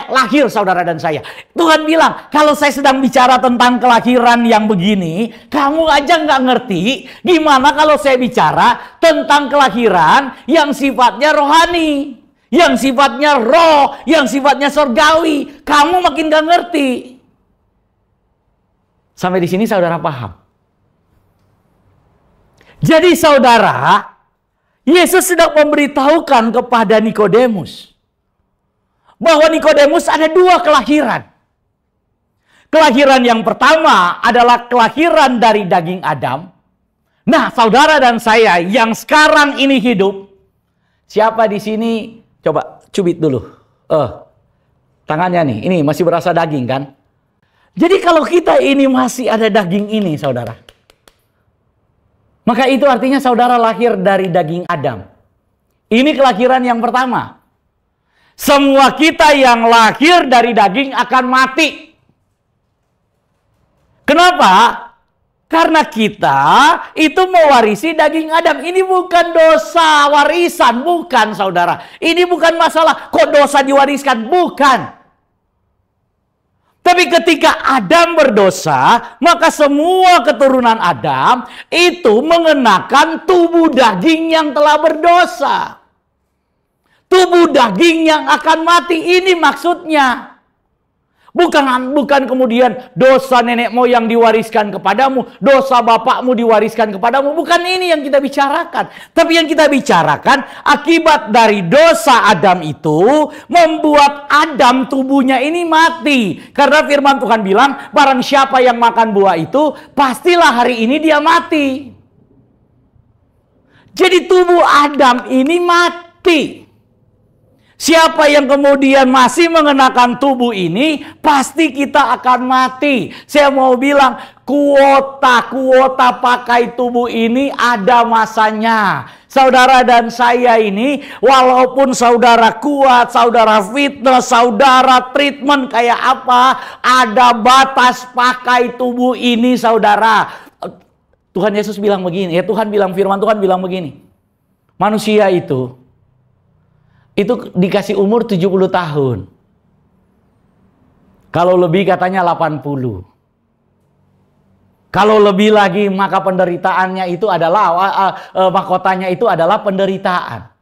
lahir saudara dan saya. Tuhan bilang, kalau saya sedang bicara tentang kelahiran yang begini, kamu aja nggak ngerti, gimana kalau saya bicara tentang kelahiran yang sifatnya rohani, yang sifatnya roh, yang sifatnya surgawi, kamu makin nggak ngerti. Sampai di sini saudara paham? Jadi saudara, Yesus sedang memberitahukan kepada Nikodemus bahwa Nikodemus ada dua kelahiran. Kelahiran yang pertama adalah kelahiran dari daging Adam. Nah, saudara dan saya yang sekarang ini hidup, siapa di sini? Coba cubit dulu. Tangannya nih, ini masih berasa daging kan? Jadi kalau kita ini masih ada daging ini, saudara, maka itu artinya saudara lahir dari daging Adam. Ini kelahiran yang pertama. Semua kita yang lahir dari daging akan mati. Kenapa? Karena kita itu mewarisi daging Adam. Ini bukan dosa warisan, bukan saudara. Ini bukan masalah kok dosa diwariskan, bukan. Tapi ketika Adam berdosa, maka semua keturunan Adam itu mengenakan tubuh daging yang telah berdosa. Tubuh daging yang akan mati, ini maksudnya. Bukan kemudian dosa nenek moyang diwariskan kepadamu, dosa bapakmu diwariskan kepadamu. Bukan ini yang kita bicarakan. Tapi yang kita bicarakan, akibat dari dosa Adam itu membuat Adam tubuhnya ini mati. Karena firman Tuhan bilang, barang siapa yang makan buah itu, pastilah hari ini dia mati. Jadi tubuh Adam ini mati. Siapa yang kemudian masih mengenakan tubuh ini, pasti kita akan mati. Saya mau bilang, kuota pakai tubuh ini ada masanya. Saudara dan saya ini, walaupun saudara kuat, saudara fitness, saudara treatment kayak apa, ada batas pakai tubuh ini, saudara. Tuhan Yesus bilang begini, firman Tuhan bilang begini. Manusia itu dikasih umur 70 tahun. Kalau lebih katanya 80. Kalau lebih lagi maka penderitaannya itu adalah mahkotanya itu adalah penderitaan.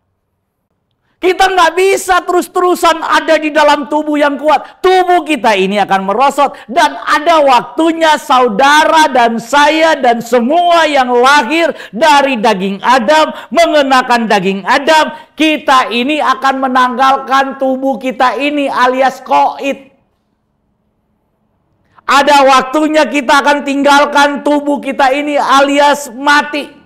Kita nggak bisa terus-terusan ada di dalam tubuh yang kuat. Tubuh kita ini akan merosot. Dan ada waktunya saudara dan saya dan semua yang lahir dari daging Adam, mengenakan daging Adam, kita ini akan menanggalkan tubuh kita ini alias koid. Ada waktunya kita akan tinggalkan tubuh kita ini alias mati.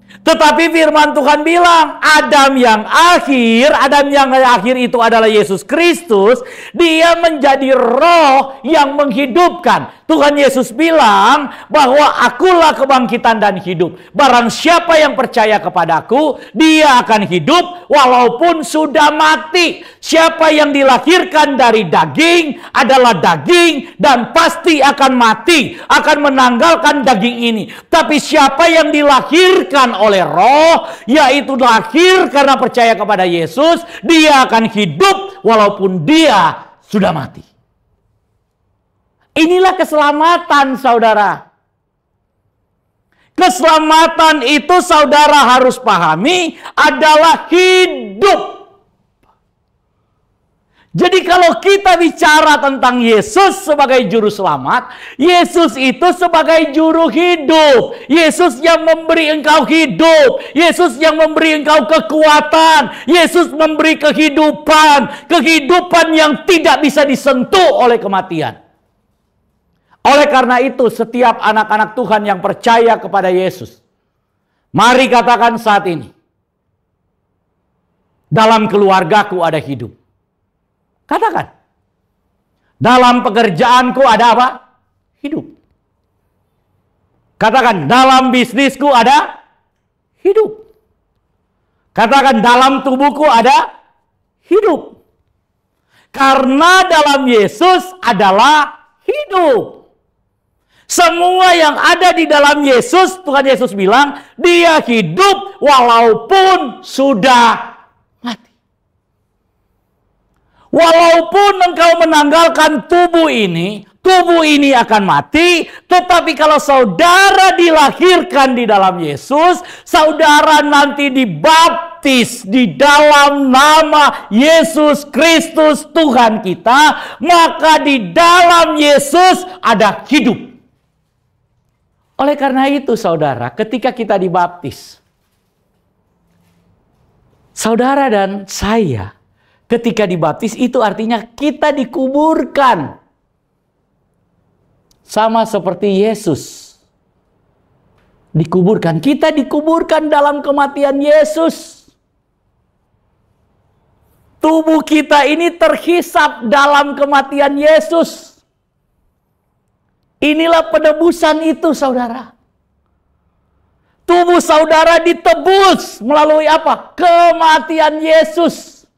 Tetapi firman Tuhan bilang, Adam yang akhir itu adalah Yesus Kristus. Dia menjadi roh yang menghidupkan. Tuhan Yesus bilang bahwa akulah kebangkitan dan hidup. Barang siapa yang percaya kepadaku, dia akan hidup walaupun sudah mati. Siapa yang dilahirkan dari daging adalah daging dan pasti akan mati, akan menanggalkan daging ini. Tapi siapa yang dilahirkan oleh roh, yaitu lahir karena percaya kepada Yesus, dia akan hidup walaupun dia sudah mati. Inilah keselamatan, saudara. Keselamatan itu saudara harus pahami adalah hidup. Jadi kalau kita bicara tentang Yesus sebagai juru selamat, Yesus itu sebagai juru hidup. Yesus yang memberi engkau hidup. Yesus yang memberi engkau kekuatan. Yesus memberi kehidupan. Kehidupan yang tidak bisa disentuh oleh kematian. Oleh karena itu, setiap anak-anak Tuhan yang percaya kepada Yesus, mari katakan saat ini, dalam keluargaku ada hidup. Katakan, dalam pekerjaanku ada apa? Hidup. Katakan, dalam bisnisku ada hidup. Katakan, dalam tubuhku ada hidup. Karena dalam Yesus adalah hidup. Semua yang ada di dalam Yesus, Tuhan Yesus bilang, dia hidup walaupun sudah mati. Walaupun engkau menanggalkan tubuh ini akan mati. Tetapi kalau saudara dilahirkan di dalam Yesus, saudara nanti dibaptis di dalam nama Yesus Kristus Tuhan kita. Maka di dalam Yesus ada hidup. Oleh karena itu, saudara, ketika kita dibaptis, saudara dan saya, ketika dibaptis itu artinya kita dikuburkan. Sama seperti Yesus dikuburkan. Kita dikuburkan dalam kematian Yesus. Tubuh kita ini terhisap dalam kematian Yesus. Inilah penebusan itu, saudara. Tubuh saudara ditebus melalui apa? Kematian Yesus.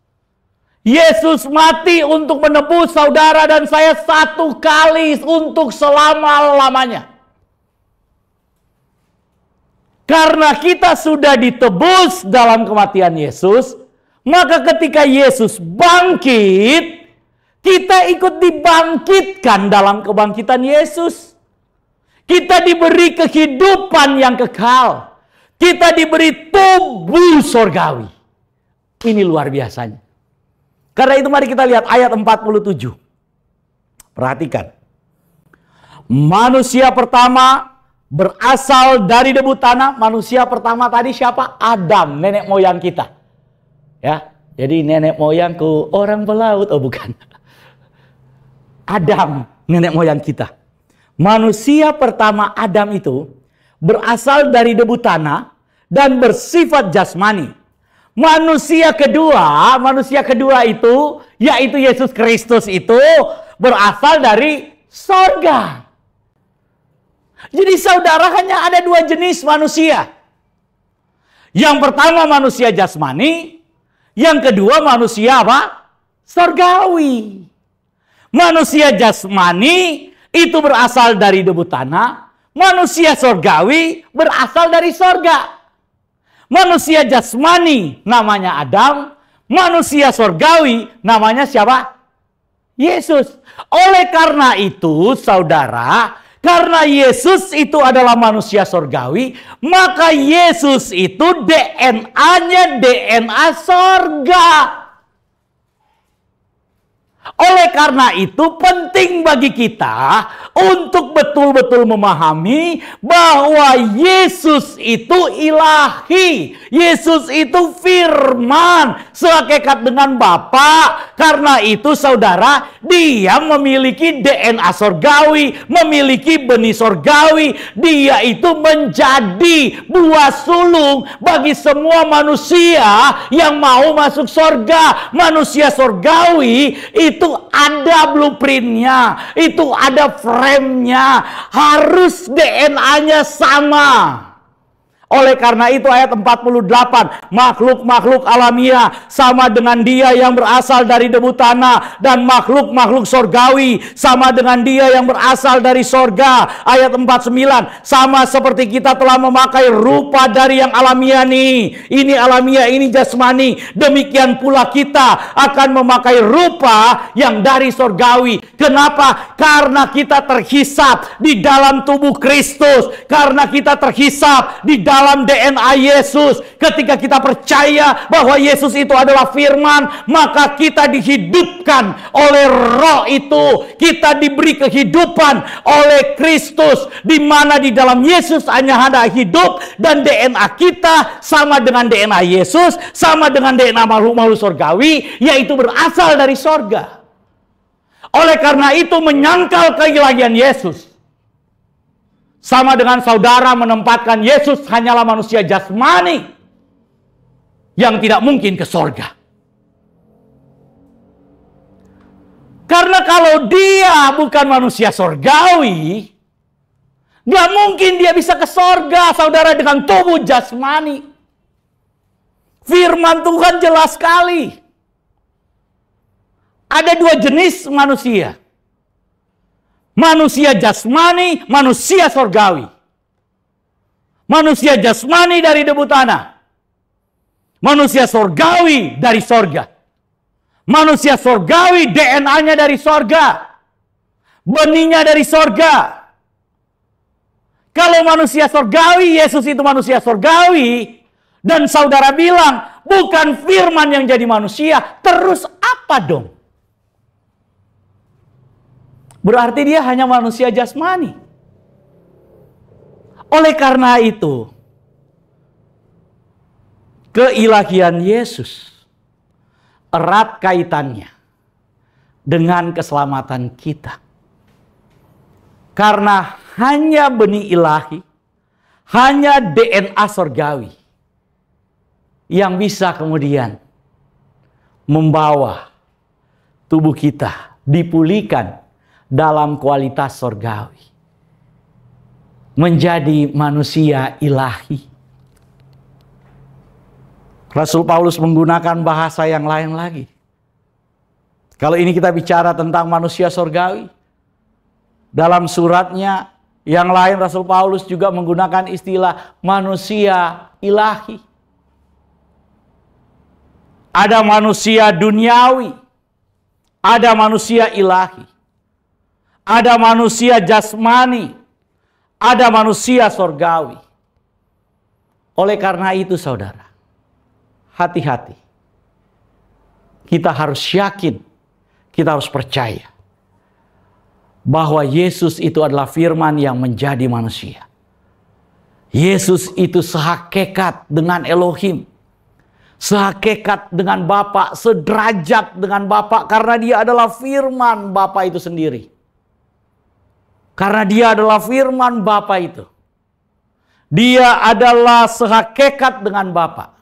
Yesus mati untuk menebus saudara dan saya satu kali untuk selama-lamanya. Karena kita sudah ditebus dalam kematian Yesus, maka ketika Yesus bangkit, kita ikut dibangkitkan dalam kebangkitan Yesus. Kita diberi kehidupan yang kekal. Kita diberi tubuh surgawi. Ini luar biasanya. Karena itu mari kita lihat ayat 47. Perhatikan. Manusia pertama berasal dari debu tanah. Manusia pertama tadi siapa? Adam, nenek moyang kita. Ya, jadi nenek moyangku orang pelaut. Oh bukan. Adam, nenek moyang kita. Manusia pertama Adam itu berasal dari debu tanah dan bersifat jasmani. Manusia kedua itu, yaitu Yesus Kristus itu berasal dari sorga. Jadi saudara, hanya ada dua jenis manusia. Yang pertama manusia jasmani, yang kedua manusia apa? Sorgawi. Manusia jasmani itu berasal dari debu tanah. Manusia sorgawi berasal dari sorga. Manusia jasmani namanya Adam. Manusia sorgawi namanya siapa? Yesus. Oleh karena itu, saudara, karena Yesus itu adalah manusia sorgawi, maka Yesus itu DNA-nya DNA sorga. Oleh karena itu penting bagi kita untuk betul-betul memahami bahwa Yesus itu ilahi. Yesus itu firman, sehakikat dengan Bapa, Karena itu saudara, dia memiliki DNA sorgawi, memiliki benih sorgawi. Dia itu menjadi buah sulung bagi semua manusia yang mau masuk sorga. Manusia sorgawi itu ada blueprintnya, itu ada frame-nya, harus DNA-nya sama. Oleh karena itu ayat 48, makhluk-makhluk alamiah sama dengan dia yang berasal dari debu tanah, dan makhluk-makhluk sorgawi sama dengan dia yang berasal dari sorga. Ayat 49, sama seperti kita telah memakai rupa dari yang alamiah nih. Ini alamiah, ini jasmani. Demikian pula kita akan memakai rupa yang dari sorgawi. Kenapa? Karena kita terhisap di dalam tubuh Kristus. Karena kita terhisap di dalam DNA Yesus. Ketika kita percaya bahwa Yesus itu adalah firman, maka kita dihidupkan oleh roh itu. Kita diberi kehidupan oleh Kristus, di mana di dalam Yesus hanya ada hidup, dan DNA kita sama dengan DNA Yesus, sama dengan DNA makhluk-makhluk sorgawi, yaitu berasal dari sorga. Oleh karena itu menyangkal keilahian Yesus sama dengan saudara menempatkan Yesus hanyalah manusia jasmani yang tidak mungkin ke sorga. Karena kalau dia bukan manusia sorgawi, gak mungkin dia bisa ke sorga, saudara, dengan tubuh jasmani. Firman Tuhan jelas sekali. Ada dua jenis manusia. Manusia jasmani, manusia sorgawi. Manusia jasmani dari debu tanah. Manusia sorgawi dari sorga. Manusia sorgawi DNA-nya dari sorga. Benihnya dari sorga. Kalau manusia sorgawi, Yesus itu manusia sorgawi, dan saudara bilang, bukan firman yang jadi manusia, terus apa dong? Berarti dia hanya manusia jasmani. Oleh karena itu, keilahian Yesus erat kaitannya dengan keselamatan kita. Karena hanya benih ilahi, hanya DNA sorgawi yang bisa kemudian membawa tubuh kita dipulihkan dalam kualitas sorgawi, menjadi manusia ilahi. Rasul Paulus menggunakan bahasa yang lain lagi. Kalau ini kita bicara tentang manusia sorgawi, dalam suratnya yang lain Rasul Paulus juga menggunakan istilah manusia ilahi. Ada manusia duniawi, ada manusia ilahi. Ada manusia jasmani, ada manusia sorgawi. Oleh karena itu saudara, hati-hati. Kita harus yakin, kita harus percaya bahwa Yesus itu adalah firman yang menjadi manusia. Yesus itu sehakikat dengan Elohim, sehakikat dengan Bapa, sederajat dengan Bapa, karena dia adalah firman Bapa itu sendiri. Karena dia adalah firman Bapa itu. Dia adalah sehakikat dengan Bapa.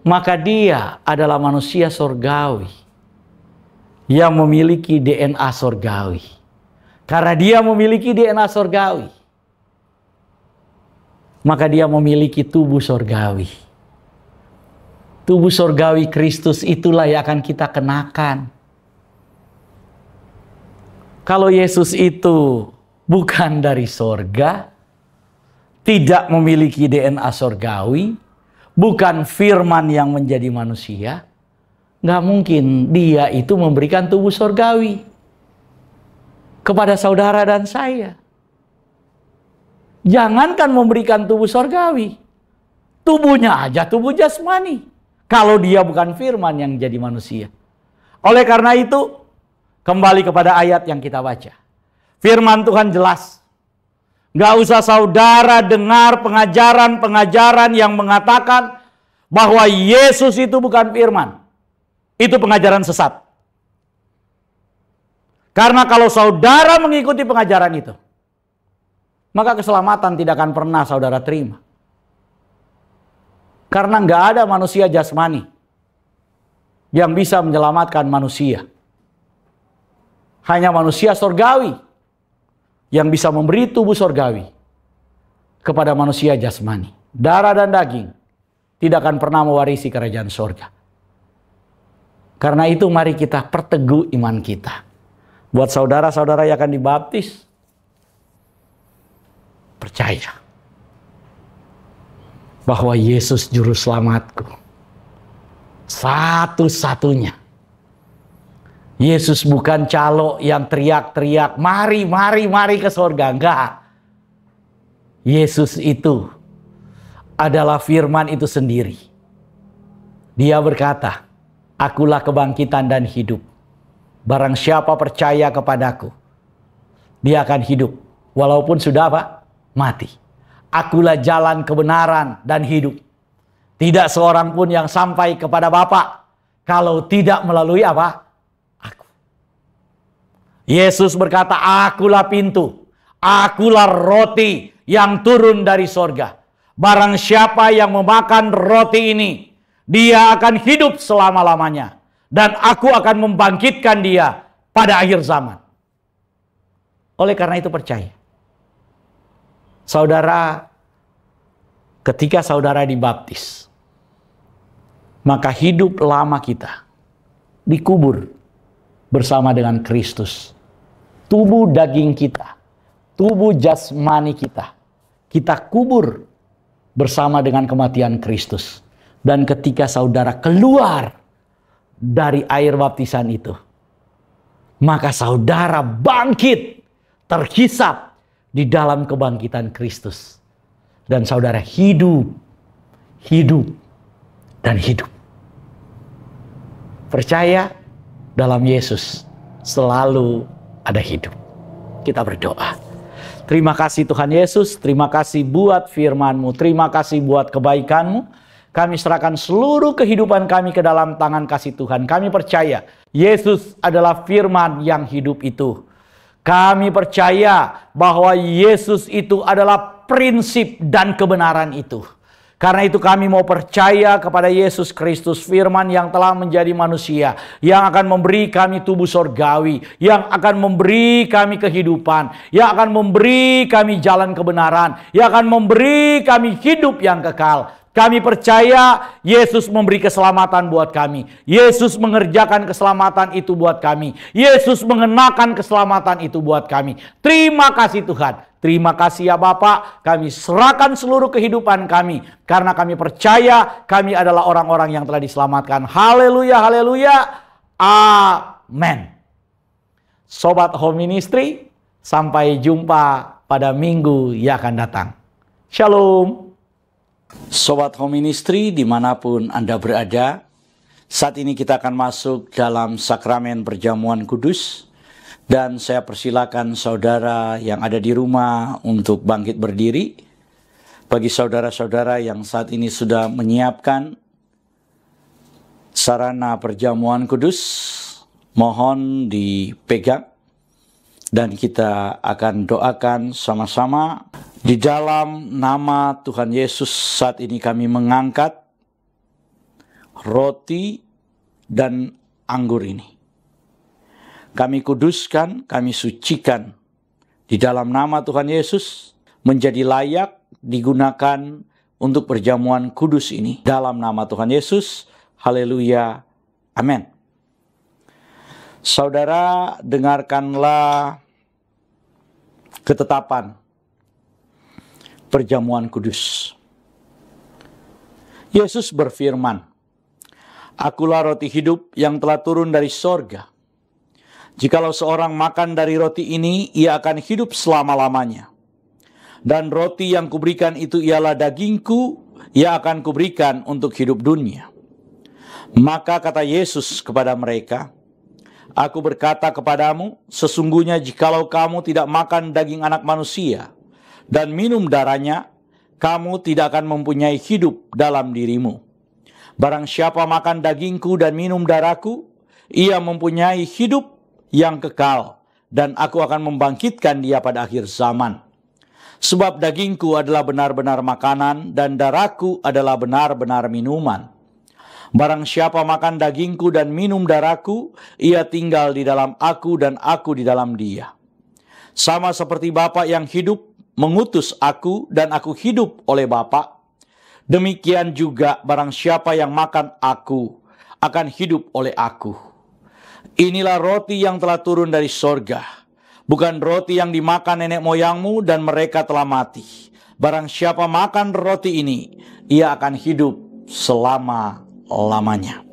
Maka dia adalah manusia sorgawi yang memiliki DNA sorgawi. Karena dia memiliki DNA sorgawi, maka dia memiliki tubuh sorgawi. Tubuh sorgawi Kristus itulah yang akan kita kenakan. Kalau Yesus itu bukan dari sorga, tidak memiliki DNA sorgawi, bukan firman yang menjadi manusia, nggak mungkin dia itu memberikan tubuh sorgawi kepada saudara dan saya. Jangankan memberikan tubuh sorgawi, tubuhnya aja tubuh jasmani, kalau dia bukan firman yang jadi manusia. Oleh karena itu, kembali kepada ayat yang kita baca. Firman Tuhan jelas. Gak usah saudara dengar pengajaran-pengajaran yang mengatakan bahwa Yesus itu bukan firman. itu pengajaran sesat. Karena kalau saudara mengikuti pengajaran itu, maka keselamatan tidak akan pernah saudara terima. Karena nggak ada manusia jasmani yang bisa menyelamatkan manusia. Hanya manusia surgawi yang bisa memberi tubuh surgawi kepada manusia jasmani. Darah dan daging tidak akan pernah mewarisi kerajaan surga. Karena itu mari kita perteguh iman kita. Buat saudara-saudara yang akan dibaptis, percaya bahwa Yesus juru selamatku. Satu-satunya. Yesus bukan calo yang teriak-teriak, mari, mari, mari ke surga. Enggak. Yesus itu adalah firman itu sendiri. Dia berkata, akulah kebangkitan dan hidup. Barang siapa percaya kepadaku, dia akan hidup. Walaupun sudah apa? Mati. Akulah jalan kebenaran dan hidup. Tidak seorang pun yang sampai kepada Bapa kalau tidak melalui apa? Aku. Yesus berkata, akulah pintu. Akulah roti yang turun dari sorga. Barang siapa yang memakan roti ini, dia akan hidup selama-lamanya. Dan aku akan membangkitkan dia pada akhir zaman. Oleh karena itu percaya. Saudara, ketika saudara dibaptis, maka hidup lama kita dikubur bersama dengan Kristus. Tubuh daging kita, tubuh jasmani kita, kita kubur bersama dengan kematian Kristus. Dan ketika saudara keluar dari air baptisan itu, maka saudara bangkit, terhisap di dalam kebangkitan Kristus. Dan saudara hidup, hidup, dan hidup. Percaya dalam Yesus selalu ada hidup. Kita berdoa. Terima kasih Tuhan Yesus, terima kasih buat firman-Mu, terima kasih buat kebaikan-Mu. Kami serahkan seluruh kehidupan kami ke dalam tangan kasih Tuhan. Kami percaya Yesus adalah firman yang hidup itu. Kami percaya bahwa Yesus itu adalah prinsip dan kebenaran itu. Karena itu kami mau percaya kepada Yesus Kristus, firman yang telah menjadi manusia, yang akan memberi kami tubuh surgawi, yang akan memberi kami kehidupan, yang akan memberi kami jalan kebenaran, yang akan memberi kami hidup yang kekal. Kami percaya Yesus memberi keselamatan buat kami. Yesus mengerjakan keselamatan itu buat kami. Yesus mengenakan keselamatan itu buat kami. Terima kasih Tuhan. Terima kasih ya Bapak. Kami serahkan seluruh kehidupan kami. Karena kami percaya kami adalah orang-orang yang telah diselamatkan. Haleluya, haleluya. Amin. Sobat Home Ministry, sampai jumpa pada minggu yang akan datang. Shalom. Sobat Home Ministry dimanapun Anda berada, saat ini kita akan masuk dalam sakramen perjamuan kudus. Dan saya persilakan saudara yang ada di rumah untuk bangkit berdiri. Bagi saudara-saudara yang saat ini sudah menyiapkan sarana perjamuan kudus, mohon dipegang. Dan kita akan doakan sama-sama. Di dalam nama Tuhan Yesus saat ini kami mengangkat roti dan anggur ini. Kami kuduskan, kami sucikan di dalam nama Tuhan Yesus menjadi layak digunakan untuk perjamuan kudus ini. Dalam nama Tuhan Yesus, haleluya, amin. Saudara, dengarkanlah ketetapan perjamuan kudus. Yesus berfirman, akulah roti hidup yang telah turun dari sorga. Jikalau seorang makan dari roti ini, ia akan hidup selama-lamanya. Dan roti yang kuberikan itu ialah dagingku, ia akan kuberikan untuk hidup dunia. Maka kata Yesus kepada mereka, aku berkata kepadamu, sesungguhnya jikalau kamu tidak makan daging anak manusia dan minum darahnya, kamu tidak akan mempunyai hidup dalam dirimu. Barang siapa makan dagingku dan minum darahku, ia mempunyai hidup yang kekal, dan aku akan membangkitkan dia pada akhir zaman. Sebab dagingku adalah benar-benar makanan, dan darahku adalah benar-benar minuman. Barang siapa makan dagingku dan minum darahku, ia tinggal di dalam aku dan aku di dalam dia. Sama seperti Bapa yang hidup mengutus aku dan aku hidup oleh Bapa, demikian juga barang siapa yang makan aku akan hidup oleh aku. Inilah roti yang telah turun dari sorga, bukan roti yang dimakan nenek moyangmu dan mereka telah mati. Barang siapa makan roti ini, ia akan hidup selama-lamanya.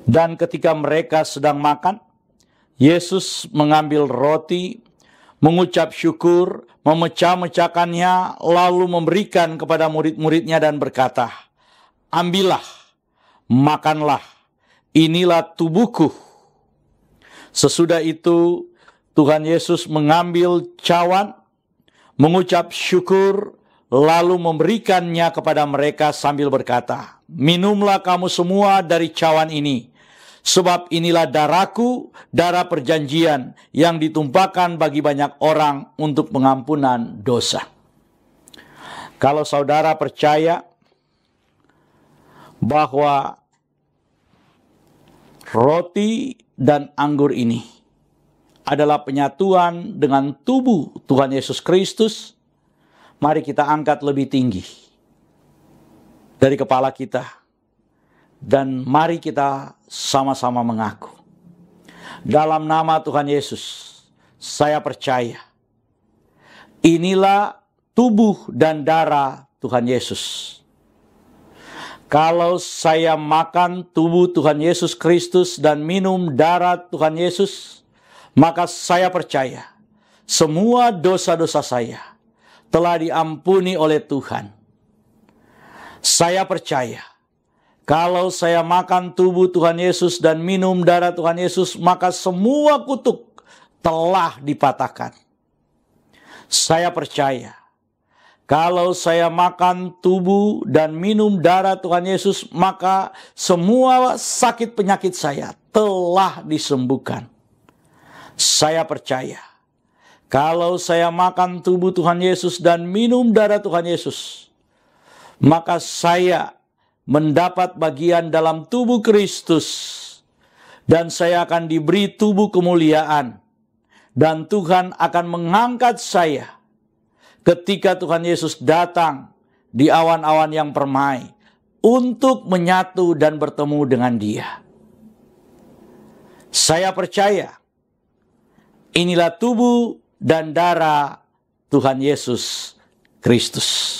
Dan ketika mereka sedang makan, Yesus mengambil roti, mengucap syukur, memecah-mecahkannya, lalu memberikan kepada murid-muridnya dan berkata, "Ambillah, makanlah, inilah tubuhku." Sesudah itu, Tuhan Yesus mengambil cawan, mengucap syukur, lalu memberikannya kepada mereka sambil berkata, "Minumlah kamu semua dari cawan ini, sebab inilah darahku, darah perjanjian yang ditumpahkan bagi banyak orang untuk pengampunan dosa." Kalau saudara percaya bahwa roti dan anggur ini adalah penyatuan dengan tubuh Tuhan Yesus Kristus, mari kita angkat lebih tinggi dari kepala kita. Dan mari kita sama-sama mengaku, dalam nama Tuhan Yesus, saya percaya inilah tubuh dan darah Tuhan Yesus. Kalau saya makan tubuh Tuhan Yesus Kristus dan minum darah Tuhan Yesus, maka saya percaya semua dosa-dosa saya telah diampuni oleh Tuhan. Saya percaya kalau saya makan tubuh Tuhan Yesus dan minum darah Tuhan Yesus, maka semua kutuk telah dipatahkan. Saya percaya, kalau saya makan tubuh dan minum darah Tuhan Yesus, maka semua sakit penyakit saya telah disembuhkan. Saya percaya, kalau saya makan tubuh Tuhan Yesus dan minum darah Tuhan Yesus, maka saya mendapat bagian dalam tubuh Kristus, dan saya akan diberi tubuh kemuliaan, dan Tuhan akan mengangkat saya ketika Tuhan Yesus datang di awan-awan yang permai untuk menyatu dan bertemu dengan Dia. Saya percaya inilah tubuh dan darah Tuhan Yesus Kristus.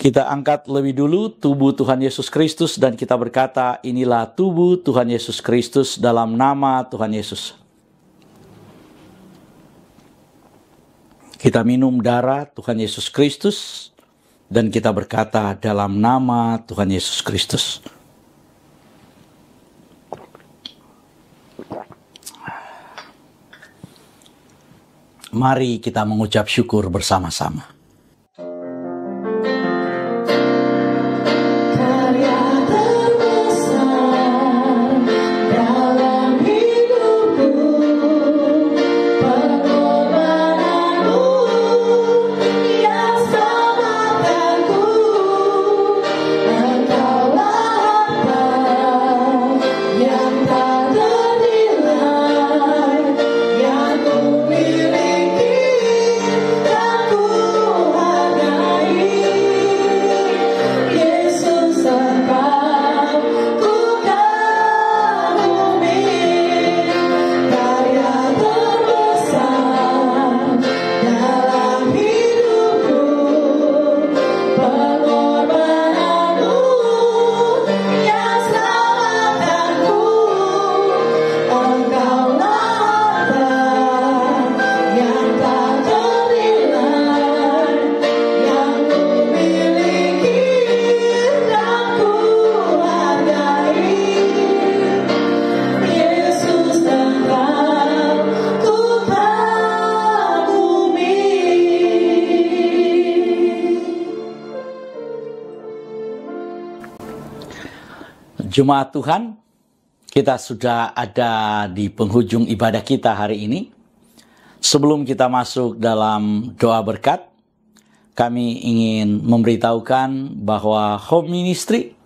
Kita angkat lebih dulu tubuh Tuhan Yesus Kristus dan kita berkata, inilah tubuh Tuhan Yesus Kristus dalam nama Tuhan Yesus. Kita minum darah Tuhan Yesus Kristus dan kita berkata dalam nama Tuhan Yesus Kristus. Mari kita mengucap syukur bersama-sama. Yang ku miliki, dan ku Jemaat Tuhan, kita sudah ada di penghujung ibadah kita hari ini. Sebelum kita masuk dalam doa berkat, kami ingin memberitahukan bahwa Home Ministry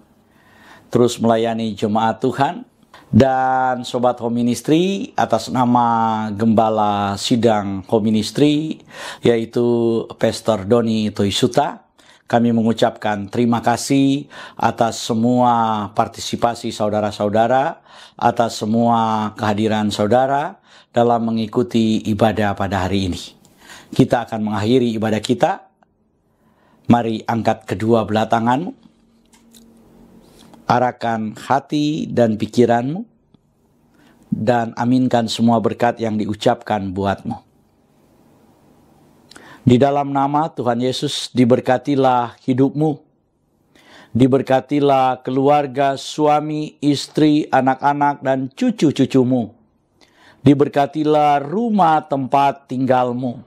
terus melayani jemaat Tuhan. Dan Sobat Home Ministry, atas nama Gembala Sidang Home Ministry, yaitu Pastor Doni Toisuta, kami mengucapkan terima kasih atas semua partisipasi saudara-saudara, atas semua kehadiran saudara dalam mengikuti ibadah pada hari ini. Kita akan mengakhiri ibadah kita. Mari angkat kedua belah tanganmu, arahkan hati dan pikiranmu, dan aminkan semua berkat yang diucapkan buatmu. Di dalam nama Tuhan Yesus, diberkatilah hidupmu, diberkatilah keluarga, suami, istri, anak-anak, dan cucu-cucumu. Diberkatilah rumah tempat tinggalmu.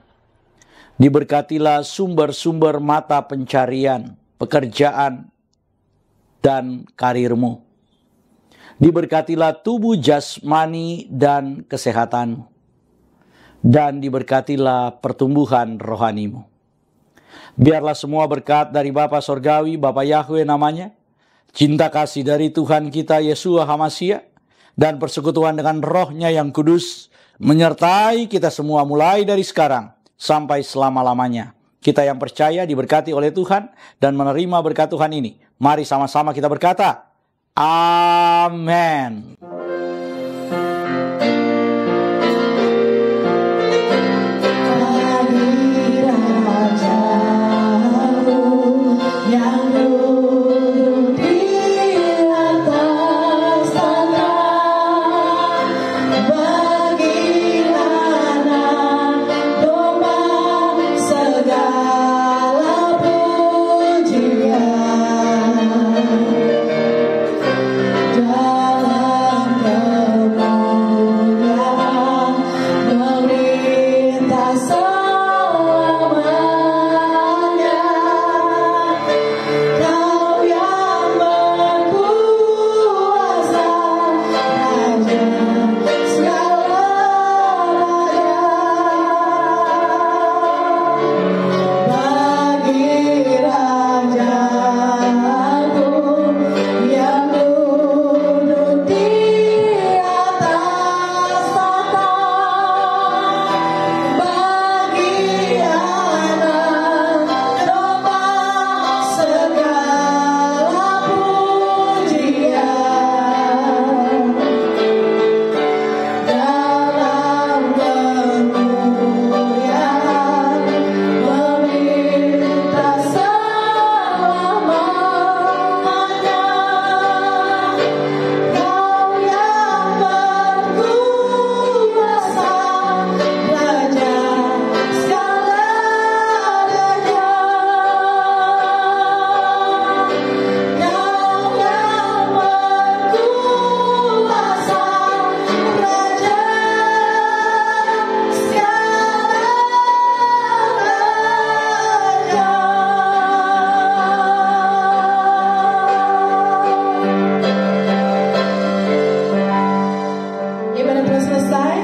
Diberkatilah sumber-sumber mata pencarian, pekerjaan, dan karirmu. Diberkatilah tubuh jasmani dan kesehatanmu. Dan diberkatilah pertumbuhan rohanimu. Biarlah semua berkat dari Bapa Sorgawi, Bapa Yahweh namanya, cinta kasih dari Tuhan kita Yeshua HaMashiach, dan persekutuan dengan Roh-Nya yang kudus, menyertai kita semua mulai dari sekarang sampai selama-lamanya. Kita yang percaya diberkati oleh Tuhan dan menerima berkat Tuhan ini. Mari sama-sama kita berkata, Amin.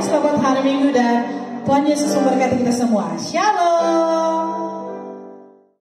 Selamat hari Minggu dan Tuhan Yesus memberkati kita semua. Shalom.